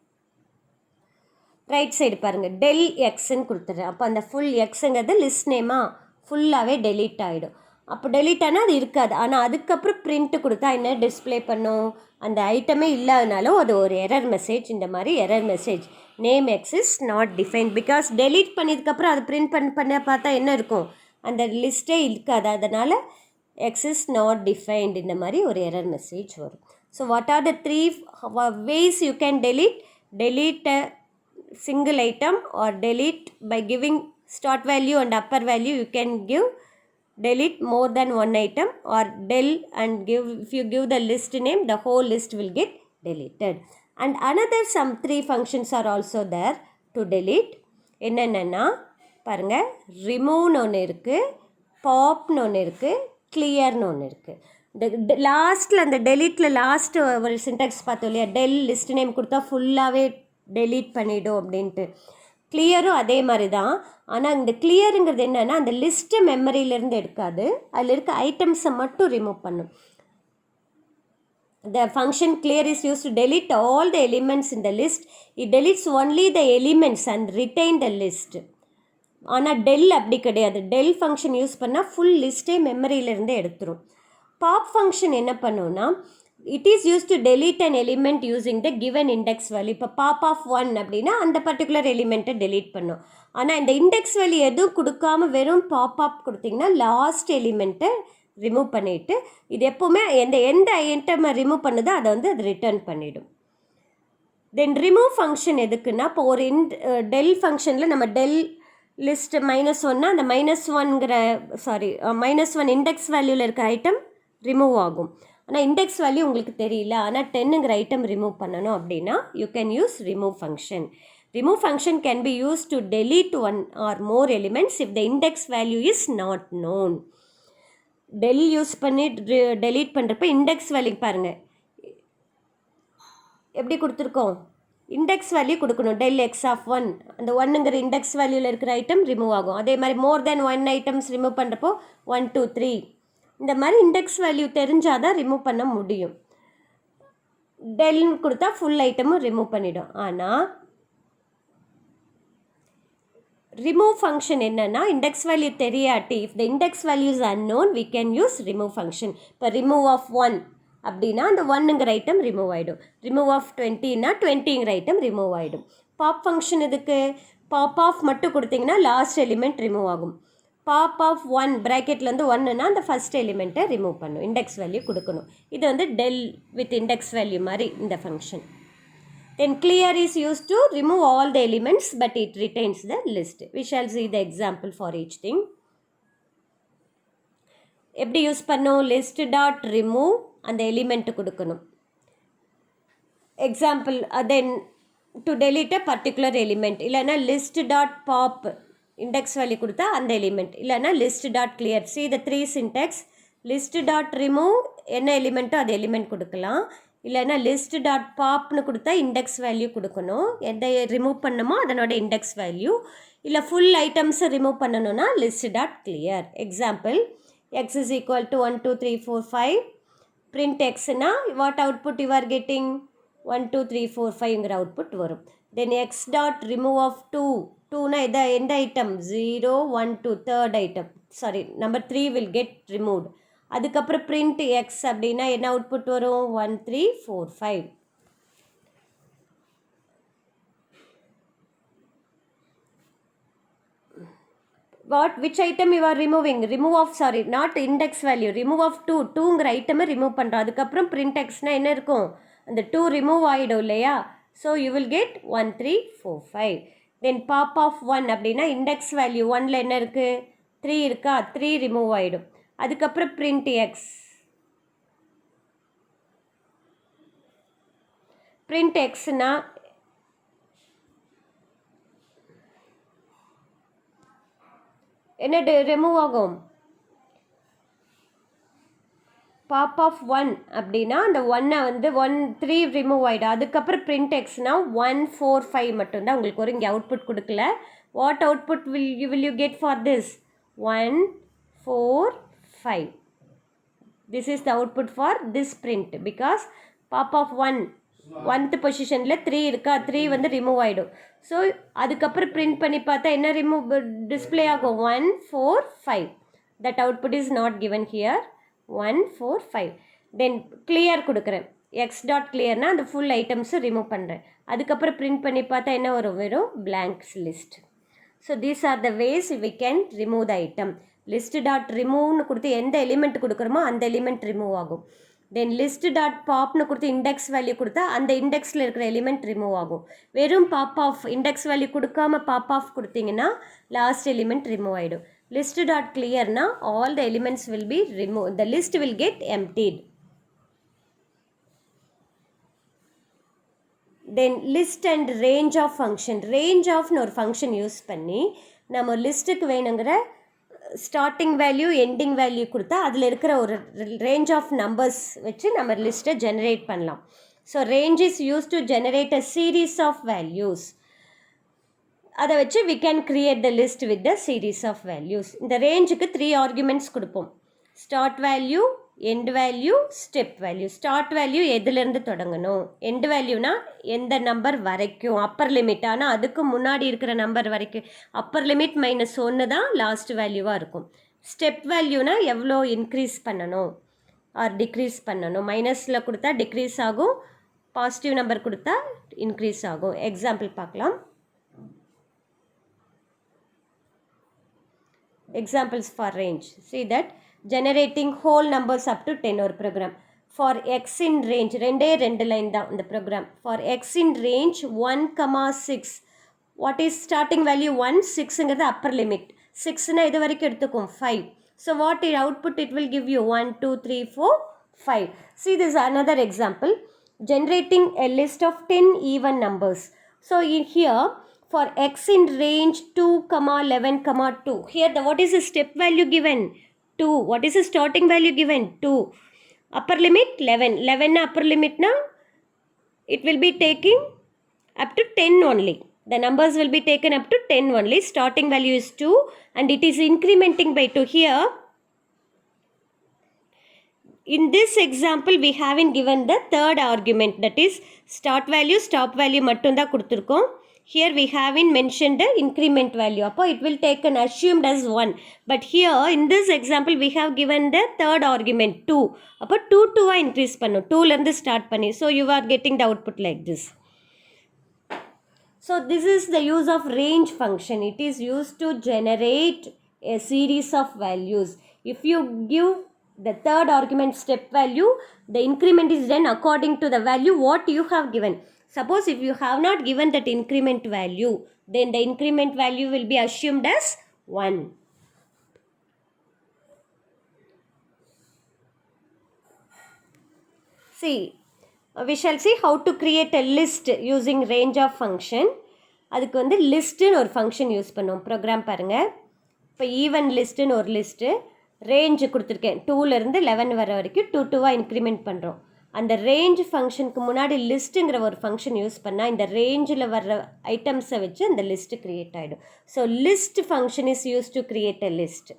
ரைட் சைடு பாருங்கள், டெல் எக்ஸ்ன்னு கொடுத்துட்றேன். அப்போ அந்த ஃபுல் எக்ஸுங்கிறது லிஸ்ட் நேமாக ஃபுல்லாகவே delete ஆகிடும். அப்போ delete ஆனால் அது இருக்காது. ஆனால் அதுக்கப்புறம் பிரிண்ட்டு கொடுத்தா என்ன டிஸ்பிளே பண்ணும்? அந்த ஐட்டமே இல்லாதனாலும் அது ஒரு எரர் மெசேஜ். இந்த மாதிரி error message, name X is not defined. Because delete பண்ணதுக்கப்புறம் அது பிரிண்ட் பண்ண பார்த்தா என்ன இருக்கும்? அந்த லிஸ்ட்டே இருக்காது. அதனால் x is not defined, இந்த மாதிரி ஒரு error message வரும். So what are the 3 ways you can delete? Delete a single item or delete by giving start value and upper value. You can give delete more than one item, or del and give, if you give the list name, the whole list will get deleted. And another some 3 functions are also there to delete. என்னென்னா பாருங்கள், ரிமூவ்னு ஒன்று இருக்குது, பாப்னு ஒன்று இருக்குது, கிளியர்னு ஒன்று இருக்குது. இந்த லாஸ்ட்டில் அந்த டெலீட்டில் லாஸ்ட்டு ஒரு சின்டாக்ஸ் பார்த்தோம் இல்லையா? டெல் லிஸ்ட் நேம் கொடுத்தா ஃபுல்லாகவே delete பண்ணிவிடும் அப்படின்ட்டு. கிளியரும் அதே மாதிரி தான். ஆனால் இந்த கிளியருங்கிறது என்னென்னா அந்த லிஸ்ட்டு மெமரியிலேருந்து எடுக்காது, அதில் இருக்க ஐட்டம்ஸை மட்டும் ரிமூவ் பண்ணும். The function clear is used to delete all the elements in the list. It deletes only the elements and retain the list. ஆனால் டெல் அப்படி கிடையாது. டெல் ஃபங்க்ஷன் யூஸ் பண்ணால் ஃபுல் லிஸ்ட்டே மெமரியிலேருந்து எடுத்துரும். பாப் ஃபங்க்ஷன் என்ன பண்ணுன்னா, it is use to delete an element using the given index value. இப்போ pop of 1 அப்படின்னா அந்த பர்டிகுலர் எலிமெண்ட்டை delete பண்ணும். ஆனால் இந்த இண்டெக்ஸ் வேல்யூ எதுவும் கொடுக்காமல் வெறும் பாப் ஆப் கொடுத்திங்கன்னா லாஸ்ட் எலிமெண்ட்டை ரிமூவ் பண்ணிவிட்டு, இது எப்போவுமே எந்த ஐட்டமை ரிமூவ் பண்ணுதோ அதை வந்து அது ரிட்டர்ன் பண்ணிவிடும். தென் ரிமூவ் ஃபங்க்ஷன் எதுக்குன்னா, இப்போ ஒரு டெல் ஃபங்க்ஷனில் நம்ம டெல் லிஸ்ட் -1னா அந்த -1 இண்டெக்ஸ் வேல்யூவில் இருக்கிற ஐட்டம் ரிமூவ் ஆகும். ஆனால் இண்டெக்ஸ் வேல்யூ உங்களுக்கு தெரியல, ஆனால் 10ங்கிற ஐட்டம் ரிமூவ் பண்ணணும் அப்படின்னா you can use remove function. Remove function can be use to delete one or more elements if the index value is not known. Del use பண்ணி delete பண்ணுறப்ப index value பாருங்கள் எப்படி கொடுத்துருக்கோம், இண்டெக்ஸ் வேல்யூ கொடுக்கணும். Del x of 1, அந்த 1ங்கிற index வேல்யூவில் இருக்கிற item remove ஆகும். அதே மாதிரி மோர் தென் 1 ஐட்டம்ஸ் ரிமூவ் பண்ணுறப்போ 1 2 3 இந்த மாதிரி இண்டெக்ஸ் வேல்யூ தெரிஞ்சால் தான் ரிமூவ் பண்ண முடியும். டெல்னு கொடுத்தா ஃபுல் ஐட்டமும் ரிமூவ் பண்ணிடும். ஆனால் ரிமூவ் ஃபங்க்ஷன் என்னென்னா, இண்டெக்ஸ் வேல்யூ தெரியாட்டி, if the index value is unknown we can use remove function. இப்போ ரிமூவ் ஆஃப் 1 அப்படின்னா அந்த 1ங்கிற ஐட்டம் ரிமூவ் ஆகிடும். ரிமூவ் ஆஃப் 20னா 20ங்கிற ஐட்டம் ரிமூவ் ஆகிடும். பாப் ஃபங்க்ஷன் இதுக்கு பாப் ஆஃப் மட்டும் கொடுத்தீங்கன்னா லாஸ்ட் எலிமெண்ட் ரிமூவ் ஆகும். பாப் ஆஃப் 1 ப்ராக்கெட்லேருந்து 1னா அந்த ஃபஸ்ட் எலிமெண்ட்டை ரிமூவ் பண்ணும், இண்டெக்ஸ் வேல்யூ கொடுக்கணும். இது வந்து டெல் வித் இண்டெக்ஸ் வேல்யூ மாதிரி இந்த function. Then clear is used to remove all the elements but it retains the list. We shall see the example for each thing. எப்படி use பண்ணும்? List dot remove அந்த element கொடுக்கணும். Example then to delete a particular element, இல்லைனா list dot pop index value கொடுத்தா அந்த element, இல்லைனா list dot clear. See the 3 syntax. List dot remove என்ன எலிமெண்ட்டோ அது எலிமெண்ட் கொடுக்கலாம், இல்லைனா லிஸ்ட் டாட் பாப்னு கொடுத்தா இண்டெக்ஸ் வேல்யூ கொடுக்கணும், எதை ரிமூவ் பண்ணணுமோ அதனோட இண்டெக்ஸ் வேல்யூ. இல்லை ஃபுல் ஐட்டம்ஸை ரிமூவ் பண்ணணும்னா list dot clear. Example x is equal to 1 2 3 4 5. print x na what output you are getting? 1 2 3 4 5ங்கிற output வரும். then x dot remove of 2. 2னா எந்த item? 0 1 2 third item, sorry number 3 will get removed. அதுக்கப்புறம் print x அப்படின்னா என்ன output வரும்? 1 3 4 5. which item you are removing? remove of, sorry not index value, remove of 2. 2ங்கிற ஐட்டமை remove பண்ணுறோம். அதுக்கப்புறம் print xனா என்ன இருக்கும்? அந்த 2 ரிமூவ் ஆகிடும் இல்லையா? So you will get 1 3 4 5. Then pop of 1 அப்படின்னா இண்டெக்ஸ் வேல்யூ 1ல் என்ன இருக்குது? 3 இருக்கா? 3 ரிமூவ் ஆகிடும். அதுக்கப்புறம் print x. print xனா என்ன ரிமூவ் ஆகும்? பாப் ஆஃப் 1 அப்படின்னா அந்த 1ஐ வந்து 1 3 ரிமூவ் ஆகிடும். அதுக்கப்புறம் print xனா 1 4 5 மட்டும்தான் உங்களுக்கு ஒரு இங்கே அவுட்புட் கொடுக்கல. What output will you get for this? 1 4 5. this is the output for this print because pop of 1th பொசிஷனில் 3 இருக்கா? 3 வந்து ரிமூவ் ஆகிடும். ஸோ அதுக்கப்புறம் பிரிண்ட் பண்ணி பார்த்தா என்ன ரிமூவ் டிஸ்பிளே ஆகும்? 1 4 5. That output is not given here. 1 4 5. Then clear கொடுக்குறேன். எக்ஸ் டாட் கிளியர்னால் அந்த ஃபுல் ஐட்டம்ஸை ரிமூவ் பண்ணுறேன். அதுக்கப்புறம் பிரிண்ட் பண்ணி பார்த்தா என்ன வரும்? வெறும் blanks list. So these are the ways we can remove the item. List dot ரிமூவ்னு கொடுத்து எந்த எலிமெண்ட் கொடுக்குறோமோ அந்த எலிமெண்ட் ரிமூவ் ஆகும். தென் லிஸ்ட் டாட் பாப்னு கொடுத்து இண்டெக்ஸ் வேல்யூ கொடுத்தா அந்த இண்டெக்ஸில் இருக்கிற எலிமெண்ட் ரிமூவ் ஆகும். வெறும் பாப் ஆஃப் இண்டெக்ஸ் வேல்யூ கொடுக்காம பாப் ஆஃப் கொடுத்தீங்கன்னா லாஸ்ட் எலிமெண்ட் ரிமூவ் ஆகிடும். லிஸ்ட் டாட் கிளியர்னா all the elements will be remove, the list will get emptied. Then list and range of function. Range ஆஃப்னு ஒரு function use பண்ணி நம்ம லிஸ்ட்டுக்கு வேணுங்கிற starting value ending value கொடுத்தா அதில் இருக்கிற ஒரு ரேஞ்ச் ஆஃப் நம்பர்ஸ் வச்சு நம்ம லிஸ்ட்டை ஜெனரேட் பண்ணலாம். So range is use to generate a series of values. அதை வச்சு we can create the list with the series of values. இந்த ரேஞ்சுக்கு 3 ஆர்குமெண்ட்ஸ் கொடுப்போம். Start value, end value, step value. Start value எதுலேருந்து தொடங்கணும், எண்ட் வேல்யூனா எந்த number வரைக்கும், upper limit, ஆனால் அதுக்கு முன்னாடி இருக்கிற நம்பர் வரைக்கும். அப்பர் லிமிட் -1 தான் லாஸ்ட் வேல்யூவாக இருக்கும். ஸ்டெப் வேல்யூனா எவ்வளோ இன்க்ரீஸ் பண்ணணும் ஆர் டிக்ரீஸ் பண்ணணும். மைனஸில் கொடுத்தா டிக்ரீஸ் ஆகும், பாசிட்டிவ் நம்பர் கொடுத்தா இன்க்ரீஸ் ஆகும். எக்ஸாம்பிள் பார்க்கலாம். Examples for range. See that generating whole numbers up to 10 ஒரு program. For x in range, ரெண்டு லைன் தான் இந்த program. For x in range 1,6. What is starting value? 1. 6ங்கிறது upper limit. 6னா இது வரைக்கும் எடுத்துக்கும் 5. So what is output it will give you? 1 2 3 4 5. See this is another example. Generating a list of 10 even numbers. So in here for x in range 2, 11, 2. Here what is the step value given? 2. What is the starting value given? 2. Upper limit 11. 11 upper limit na it will be taking up to 10 only. The numbers will be taken up to 10 only. Starting value is 2 and it is incrementing by 2. Here in this example we haven't given the third argument, that is start value, stop value மட்டும் தான் கொடுத்துருக்கோம். here we haven't mentioned the increment value. Appo it will take an assumed as 1. But here in this example we have given the third argument 2. Appo 2 increase pannu. 2 la irundhu start panni. So you are getting the output like this. So this is the use of range function. It is used to generate a series of values. If you give the third argument step value, the increment is done according to the value what you have given. Suppose if you have not given that increment value, then the increment value will be assumed as 1. See, we shall see how to create a list using range of function. அதுக்கு வந்து லிஸ்ட்டுன்னு ஒரு function use பண்ணுவோம். Program பாருங்கள். இப்போ even லிஸ்ட்டுன்னு ஒரு list range கொடுத்துருக்கேன். 2லேருந்து 11 வர வரைக்கும் 2 இன்க்ரிமெண்ட் பண்ணுறோம். அந்த ரேஞ்ச் ஃபங்க்ஷனுக்கு முன்னாடி லிஸ்ட்டுங்கிற ஒரு ஃபங்க்ஷன் யூஸ் பண்ணால் இந்த ரேஞ்சில் வர்ற ஐட்டம்ஸை வச்சு அந்த லிஸ்ட்டு க்ரியேட் ஆகிடும். So list function is use to create a list.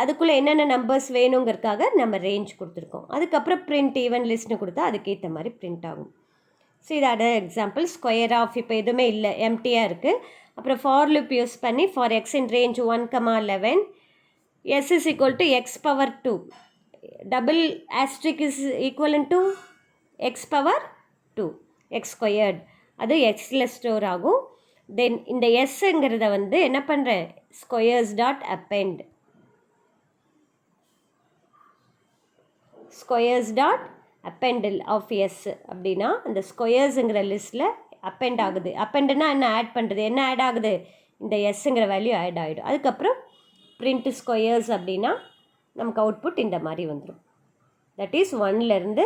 அதுக்குள்ளே என்னென்ன நம்பர்ஸ் வேணுங்கிறதுக்காக நம்ம ரேஞ்ச் கொடுத்துருக்கோம். அதுக்கப்புறம் பிரிண்ட் ஈவன் லிஸ்ட்னு கொடுத்தா அதுக்கேற்ற மாதிரி பிரிண்ட் ஆகும். ஸோ இதோட எக்ஸாம்பிள் ஸ்கொயர் ஆஃப் இப்போ எதுவுமே இல்லை, எம்டியாக இருக்குது. அப்புறம் ஃபார் லூப் யூஸ் பண்ணி for x in range 1,11 s is equal to x power 2. Double asterisk is equivalent to x power 2, x squared. அது xல ஸ்டோர் ஆகும். தென் இந்த எஸ்ங்கிறத வந்து என்ன பண்ணுறேன், squares dot append, squares dot அப்பெண்டில் ஆஃப் எஸ் அப்படின்னா அந்த ஸ்கொயர்ஸுங்கிற லிஸ்ட்டில் அப்பெண்ட் ஆகுது. அப்பெண்டுனா என்ன ஆட் பண்ணுறது, என்ன ஆட் ஆகுது, இந்த எஸ்ஸுங்கிற வேல்யூ ஆட் ஆகிடும். அதுக்கப்புறம் பிரிண்ட் ஸ்கொயர்ஸ் அப்படின்னா நமக்கு அவுட்புட் இந்த மாதிரி வந்துடும். தட் இஸ் 1லேருந்து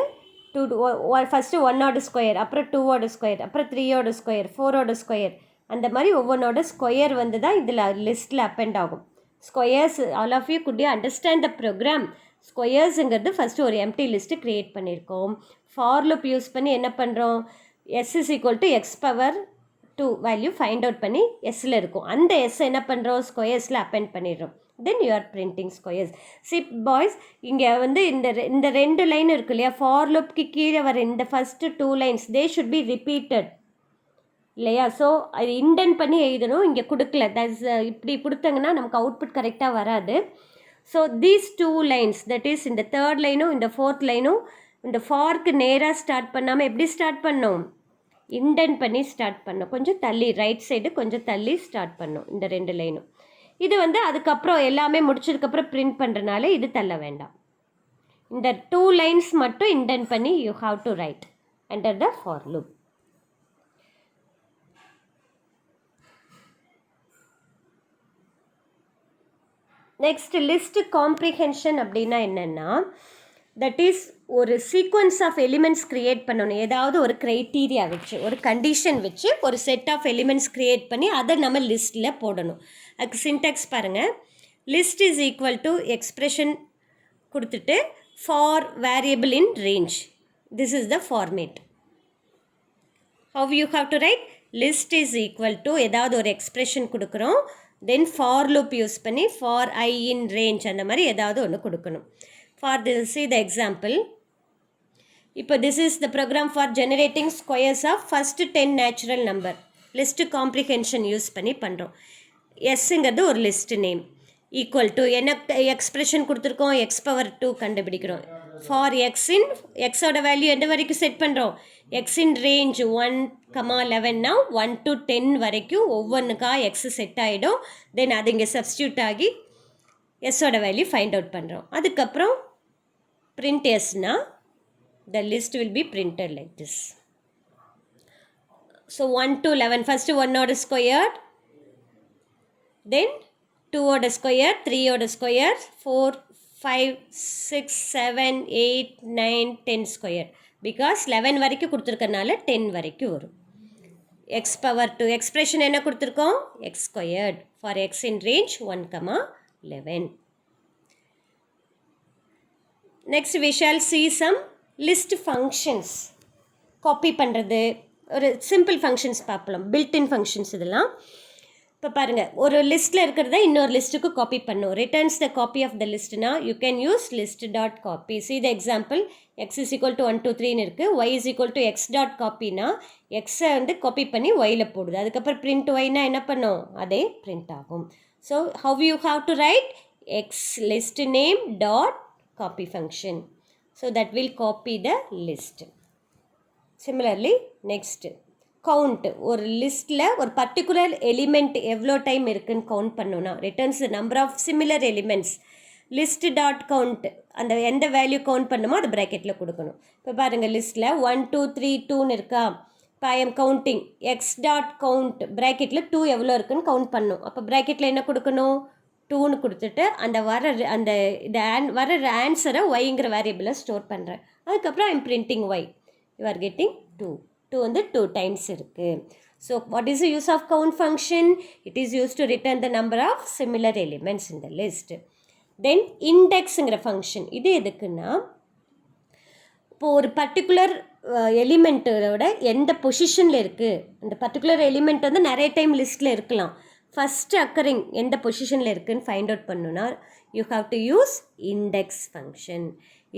2, ஃபஸ்ட்டு 1ஓட ஸ்கொயர், அப்புறம் 2ஓட ஸ்கொயர், அப்புறம் 3ஓட ஸ்கொயர், 4ஓட ஸ்கொயர், அந்த மாதிரி ஒவ்வொன்றோட ஸ்கொயர் வந்து தான் இதில் லிஸ்ட்டில் அப்பெண்ட் ஆகும். Squares all of you could you understand the program. ஸ்கொயர்ஸுங்கிறது ஃபஸ்ட்டு ஒரு எம்டி லிஸ்ட்டு க்ரியேட் பண்ணியிருக்கோம். ஃபார் லூப் யூஸ் பண்ணி என்ன பண்ணுறோம், s is equal to x power 2 value find out பண்ணி எஸ்ஸில் இருக்கும். அந்த எஸ் என்ன பண்ணுறோம், ஸ்கொயர்ஸில் அப்பெண்ட் பண்ணிடுறோம். Then you are printing squares. Chip boys இங்கே வந்து இந்த 2 லைன் இருக்கு இல்லையா, ஃபார் லூப்க்கு கீழே வர இந்த first 2 lines they should be repeated இல்லையா. ஸோ அது இன்டென்ட் பண்ணி எழுதணும். இங்கே கொடுக்கல, தட்ஸ் இப்படி கொடுத்தாங்கன்னா நமக்கு அவுட்புட் கரெக்டாக வராது. So these 2 lines, that is இந்த 3rd லைனும் இந்த 4th லைனும் இந்த ஃபார்க்கு நேராக ஸ்டார்ட் பண்ணாமல் எப்படி ஸ்டார்ட் பண்ணோம், இன்டென்ட் பண்ணி ஸ்டார்ட் பண்ணோம். கொஞ்சம் தள்ளி ரைட் சைடு கொஞ்சம் தள்ளி ஸ்டார்ட் பண்ணோம் இந்த 2 லைனும். இது வந்து அதுக்கப்புறம் எல்லாமே முடிச்சதுக்கப்புறம் பிரிண்ட் பண்ணுறனால இது தள்ள வேண்டாம். இந்த 2 லைன்ஸ் மட்டும் இன்டென்ட் பண்ணி you have to right enter the for loop. Next list comprehension அப்படின்னா என்னென்னா, தட் இஸ் ஒரு சீக்வன்ஸ் ஆஃப் எலிமெண்ட்ஸ் க்ரியேட் பண்ணணும். ஏதாவது ஒரு க்ரைட்டீரியா வச்சு, ஒரு கண்டிஷன் வச்சு ஒரு செட் ஆஃப் எலிமெண்ட்ஸ் க்ரியேட் பண்ணி அதை நம்ம லிஸ்ட்டில் போடணும். அதுக்கு சின்டாக்ஸ் பாருங்கள். List is equal to expression கொடுத்துட்டு for variable in range. This is the format. How you have to write, list is equal to ஏதாவது ஒரு எக்ஸ்ப்ரெஷன் கொடுக்குறோம், தென் ஃபார் லூப் யூஸ் பண்ணி ஃபார் ஐ இன் ரேஞ்ச் அந்த மாதிரி ஏதாவது ஒன்று கொடுக்கணும். For this see the example. இப்போ this is the program for generating squares of first 10 natural number. List comprehension use பண்ணி பண்ணுறோம். எஸ்ஸுங்கிறது ஒரு லிஸ்ட் நேம், ஈக்குவல் டு என்ன எக்ஸ்ப்ரெஷன் கொடுத்துருக்கோம், எக்ஸ் பவர் 2 கண்டுபிடிக்கிறோம். ஃபார் எக்ஸின், எக்ஸோட வேல்யூ எந்த வரைக்கும் செட் பண்ணுறோம், எக்ஸின் ரேஞ்ச் 1,11னா 1 to 10 வரைக்கும் ஒவ்வொன்றுக்கா எக்ஸ் செட் ஆகிடும். தென் அது இங்கே சப்ஸ்டியூட் ஆகி எஸ்ஸோட வேல்யூ ஃபைண்ட் அவுட் பண்ணுறோம். அதுக்கப்புறம் print எஸ்னா the list will be printed like this. So 1 to 11, first 1 squared, then 2 squared, 3 squared, 4, 5, 6, 7, 8, 9, 10 squared. Because 11 வரைக்கும் கொடுத்துருக்கனால 10 வரைக்கும் வரும். x power 2 expression என்ன கொடுத்துருக்கோம், x squared for x in range 1,11. Next we shall see some list functions. Copy பண்ணுறது, ஒரு simple functions பார்க்கலாம், built-in functions இதெல்லாம். இப்போ பாருங்கள், ஒரு லிஸ்ட்டில் இருக்கிறத இன்னொரு லிஸ்ட்டுக்கு காப்பி பண்ணும். Returns the copy of the லிஸ்ட்னா you can use list dot copy. See the example, x is equal to 1 2 3ன்னு இருக்குது. Y is equal to x dot காப்பினா எக்ஸை வந்து காப்பி பண்ணி ஒயில் போடுது. அதுக்கப்புறம் பிரிண்ட் ஒய்னா என்ன பண்ணும், அதே பிரிண்ட் ஆகும். So how you have to write x list name dot copy function. So that will copy the list. Similarly next count. ஒரு லிஸ்ட்டில் ஒரு பர்டிகுலர் எலிமெண்ட் எவ்வளோ டைம் இருக்குதுன்னு கவுண்ட் பண்ணோன்னா returns number of similar elements list dot count. அந்த எந்த value count பண்ணுமோ அது ப்ராக்கெட்டில் கொடுக்கணும். இப்போ பாருங்கள், லிஸ்ட்டில் 1 2 3 2ன்னு இருக்கா. இப்போ I am counting x dot count ப்ராக்கெட்டில் 2 எவ்வளோ இருக்குன்னு கவுண்ட் பண்ணணும். அப்போ ப்ராக்கெட்டில் என்ன கொடுக்கணும், 2ன்னு கொடுத்துட்டு அந்த வர ஆன்சரை ஒய்ங்கிற வேரியபிளை ஸ்டோர் பண்ணுறேன். அதுக்கப்புறம் I am printing y. You are getting 2. 2 வந்து 2 times இருக்குது. So what is the use of count function? It is use to return the number of similar elements in the list. Then இண்டெக்ஸுங்கிற function. இது எதுக்குன்னா, இப்போது ஒரு particular எலிமெண்ட்டோட எந்த பொசிஷனில் இருக்குது, அந்த பர்டிகுலர் எலிமெண்ட் வந்து நிறைய டைம் லிஸ்ட்டில் இருக்கலாம். ஃபஸ்ட்டு அக்கரிங் எந்த பொசிஷனில் இருக்குதுன்னு ஃபைண்ட் அவுட் பண்ணுன்னா you have to use index function.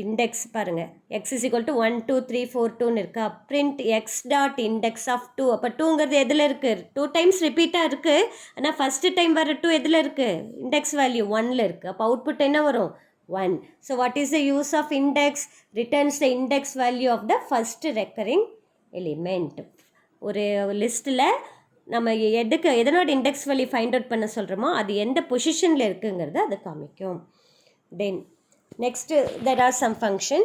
Index பாருங்கள், எக்ஸ் இஸ் ஈக்குவல் டு 1 2 3 4 2ன்னு இருக்கா. Print x dot index of 2. அப்போ 2ங்கிறது எதில் இருக்குது, 2 times ரிப்பீட்டாக இருக்குது. ஆனால் ஃபஸ்ட்டு டைம் வர 2 எதில் இருக்குது, இண்டெக்ஸ் வேல்யூ 1ல் இருக்குது. அப்போ அவுட்புட் என்ன வரும், 1. So what is the use of index? Returns the index value of the first recurring element. ஒரு லிஸ்ட்டில் நம்ம எதனோட இண்டெக்ஸ் வேல்யூ ஃபைண்ட் அவுட் பண்ண சொல்கிறோமோ அது எந்த பொசிஷனில் இருக்குங்கிறத அது காமிக்கும். Then next there are some function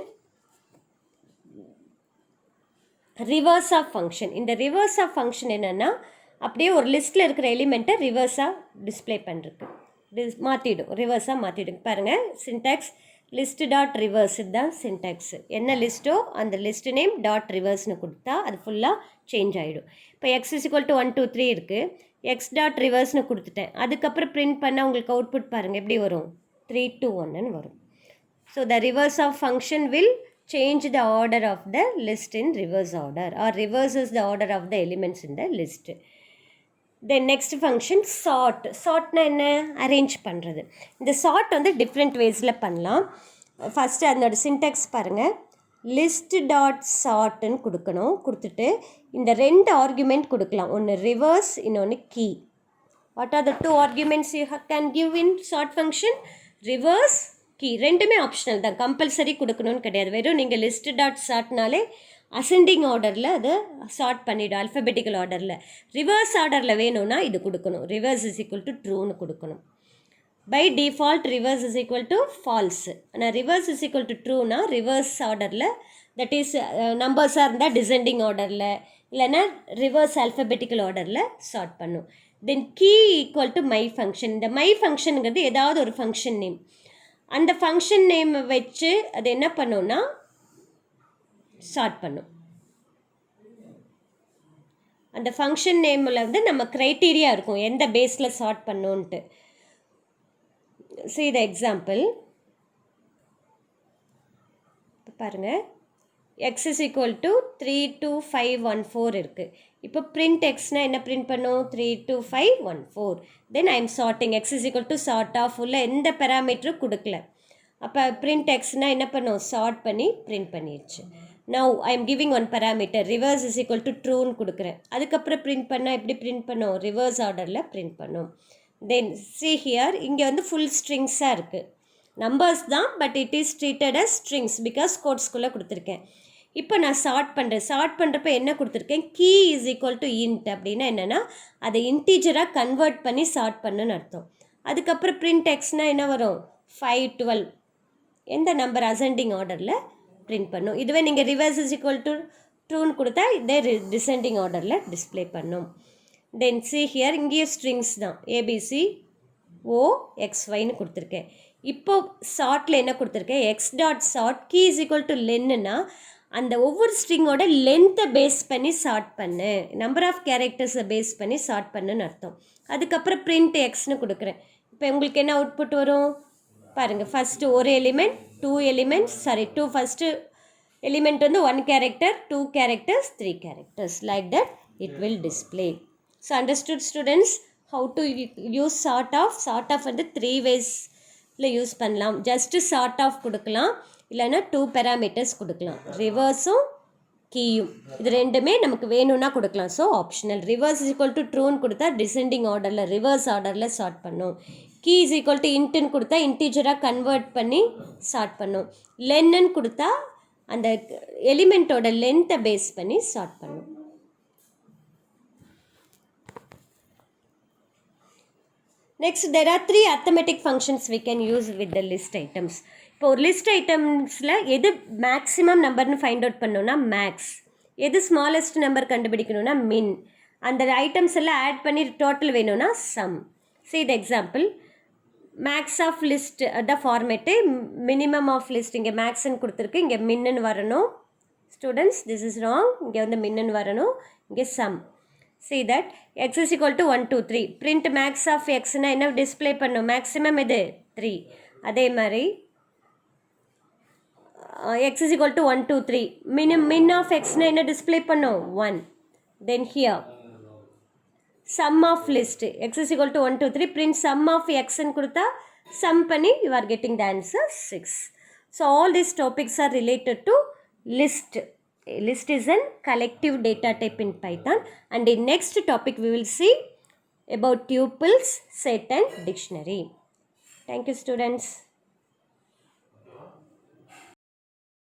reverse of function. இந்த ரிவர்ஸ் ஆஃப் ஃபங்க்ஷன் என்னென்னா, அப்படியே ஒரு லிஸ்ட்டில் இருக்கிற எலிமெண்ட்டை ரிவர்ஸாக டிஸ்பிளே பண்ணுறதுக்கு மாற்றிடும், ரிவர்ஸாக மாற்றிடும். பாருங்கள், சின்டாக்ஸ் லிஸ்ட் டாட் ரிவர்ஸ். இதுதான் சின்டாக்ஸு. என்ன லிஸ்ட்டோ அந்த லிஸ்ட் நேம் டாட் ரிவர்ஸ்னு கொடுத்தா அது ஃபுல்லாக சேஞ்ச் ஆகிடும். இப்போ எக்ஸ் இஸ் ஈக்குவல் டு 1 2 3 இருக்குது. எக்ஸ் டாட் ரிவர்ஸ்னு கொடுத்துட்டேன். அதுக்கப்புறம் பிரிண்ட் பண்ணால் உங்களுக்கு அவுட்புட் பாருங்கள் எப்படி வரும், 3 2 1ன்னு வரும். So the reverse of function will change the order of the list in reverse order, or reverses the order of the elements in the list. Then next function sort. Sortna enna, arrange பண்ணுறது. இந்த sort வந்து different waysல பண்ணலாம். First அதோட syntax பாருங்கள், list dot sortன்னு கொடுக்கணும். கொடுத்துட்டு இந்த 2 argument கொடுக்கலாம். ஒன்று reverse, இன்னொன்று key. What are the 2 arguments you can give in sort function? Reverse, key. ரெண்டுமே ஆப்ஷனல் தான், கம்பல்சரி கொடுக்கணும்னு கிடையாது. வெறும் நீங்கள் லிஸ்ட் டாட் சார்ட்னாலே அசெண்டிங் ஆர்டரில் அதை சார்ட் பண்ணிவிடும், அல்ஃபபெட்டிக்கல் ஆர்டரில். ரிவர்ஸ் ஆர்டரில் வேணும்னா இது கொடுக்கணும், ரிவர்ஸ் இஸ் ஈக்குவல் டு ட்ரூன்னு கொடுக்கணும். By default reverse is equal to false. ஆனால் ரிவர்ஸ் இஸ் ஈக்குவல் டு ட்ரூனா ரிவர்ஸ் ஆர்டரில், தட் இஸ் நம்பர்ஸாக இருந்தால் டிசெண்டிங் ஆர்டரில், இல்லைன்னா ரிவர்ஸ் அல்ஃபபெட்டிக்கல் ஆர்டரில் சார்ட் பண்ணும். Then key equal to my function. இந்த மை ஃபங்க்ஷனுங்கிறது ஏதாவது ஒரு ஃபங்க்ஷன் நேம். அந்த ஃபங்க்ஷன் நேமை வச்சு அது என்ன பண்ணுன்னா சார்ட் பண்ணும். அந்த ஃபங்க்ஷன் நேமில் வந்து நம்ம க்ரைட்டீரியா இருக்கும் எந்த பேஸில் சார்ட் பண்ணோன்ட்டு. see the example. பாருங்கள், x is equal to 3 2 5 1 4 இருக்குது. இப்போ print xனா என்ன print பண்ணும், 3 2 5 1 4. then I am sorting. x is equal to sort of உள்ள எந்த பெராமீட்டரும் கொடுக்கல. அப்போ print xனா என்ன பண்ணும், சார்ட் பண்ணி print பண்ணிடுச்சு. now I am giving one parameter, reverse is equal to trueன்னு கொடுக்குறேன். அதுக்கப்புறம் print பண்ணால் எப்படி print பண்ணும், reverse ஆர்டரில் print பண்ணும். then see here, இங்கே வந்து full ஸ்ட்ரிங்ஸாக இருக்குது, நம்பர்ஸ் தான், but it is treated as strings because கோட்ஸ்குள்ளே கொடுத்துருக்கேன். இப்போ நான் சார்ட் பண்ணுறப்ப என்ன கொடுத்துருக்கேன், key is equal to int. அப்படின்னா என்னென்னா அதை இன்டீஜராக கன்வெர்ட் பண்ணி சார்ட் பண்ணுன்னு அர்த்தம். அதுக்கப்புறம் பிரிண்ட் எக்ஸ்னால் என்ன வரும், 5 12 எந்த நம்பர் அசெண்டிங் ஆர்டரில் பிரிண்ட் பண்ணும். இதுவே நீங்கள் ரிவர்ஸ் இஸ் ஈக்குவல் டு ட்ரூன்னு கொடுத்தா இதே டிசெண்டிங் ஆர்டரில் டிஸ்பிளே பண்ணும். தென் சி ஹியர், இங்கேயும் ஸ்ட்ரிங்ஸ் தான், ஏபிசி ஓ எக்ஸ்ஒய்னு கொடுத்துருக்கேன். இப்போ சார்ட்டில் என்ன கொடுத்துருக்கேன், x dot sort key is equal to லென்னுன்னா அந்த ஒவ்வொரு ஸ்ட்ரிங்கோட லென்த்தை பேஸ் பண்ணி சார்ட் பண்ணு, நம்பர் ஆஃப் கேரக்டர்ஸை பேஸ் பண்ணி சார்ட் பண்ணுன்னு அர்த்தம். அதுக்கப்புறம் பிரிண்ட் எக்ஸ்னு கொடுக்குறேன். இப்போ உங்களுக்கு என்ன அவுட்புட் வரும் பாருங்கள், ஃபஸ்ட்டு ஒரு element 2 elements, two first element வந்து 1 character, 2 characters, 3 characters, like that it will display. So understood students, how to use sort of வந்து 3 waysல யூஸ் பண்ணலாம். ஜஸ்ட் sort of கொடுக்கலாம், இல்லைன்னா 2 parameters கொடுக்கலாம், ரிவர்ஸும் கீயும். இது ரெண்டுமே நமக்கு வேணும்னா கொடுக்கலாம். So optional. Reverse is equal to ட்ரூன்னு கொடுத்தா டிசெண்டிங் ஆர்டரில் ரிவர்ஸ் ஆர்டரில் சார்ட் பண்ணும். கீ இஸ் ஈக்குவல் டு இன்ட்டுன்னு கொடுத்தா இன்டீஜராக கன்வெர்ட் பண்ணி சார்ட் பண்ணும். லென்னு கொடுத்தா அந்த எலிமெண்ட்டோட லென்த்தை பேஸ் பண்ணி சார்ட் பண்ணும். Next, there are 3 arithmetic functions we can use with the list items. இப்போ ஒரு லிஸ்ட் ஐட்டம்ஸில் எது மேக்ஸிமம் நம்பர்னு ஃபைண்ட் அவுட் பண்ணோன்னா மேக்ஸ், எது ஸ்மாலஸ்ட் நம்பர் கண்டுபிடிக்கணும்னா மின், அந்த ஐட்டம்ஸ் எல்லாம் ஆட் பண்ணி டோட்டல் வேணும்னா sum. See the example. Max of list அதான் ஃபார்மேட்டு. மினிமம் ஆஃப் லிஸ்ட் இங்கே மேக்ஸ்ன்னு கொடுத்துருக்கு, இங்கே மின்னு வரணும். Students, this is wrong. இங்கே வந்து மின்னு வரணும், இங்கே sum. See that x is equal to 1 2 3. print max of x னா என்ன டிஸ்ப்ளே பண்ணும்? மேக்ஸிமம் இது 3. அதே மாதிரி x is equal to 1 2 3. min of x னா என்ன டிஸ்ப்ளே பண்ணும்? 1. then here sum of list x is equal to 1 2 3. print sum of x ன்னு கொடுத்தா sum பண்ணி you are getting the answer 6. so all these topics are related to list. List is a collective data type in Python, and in next topic we will see about tuples, set and dictionary. Thank you, students.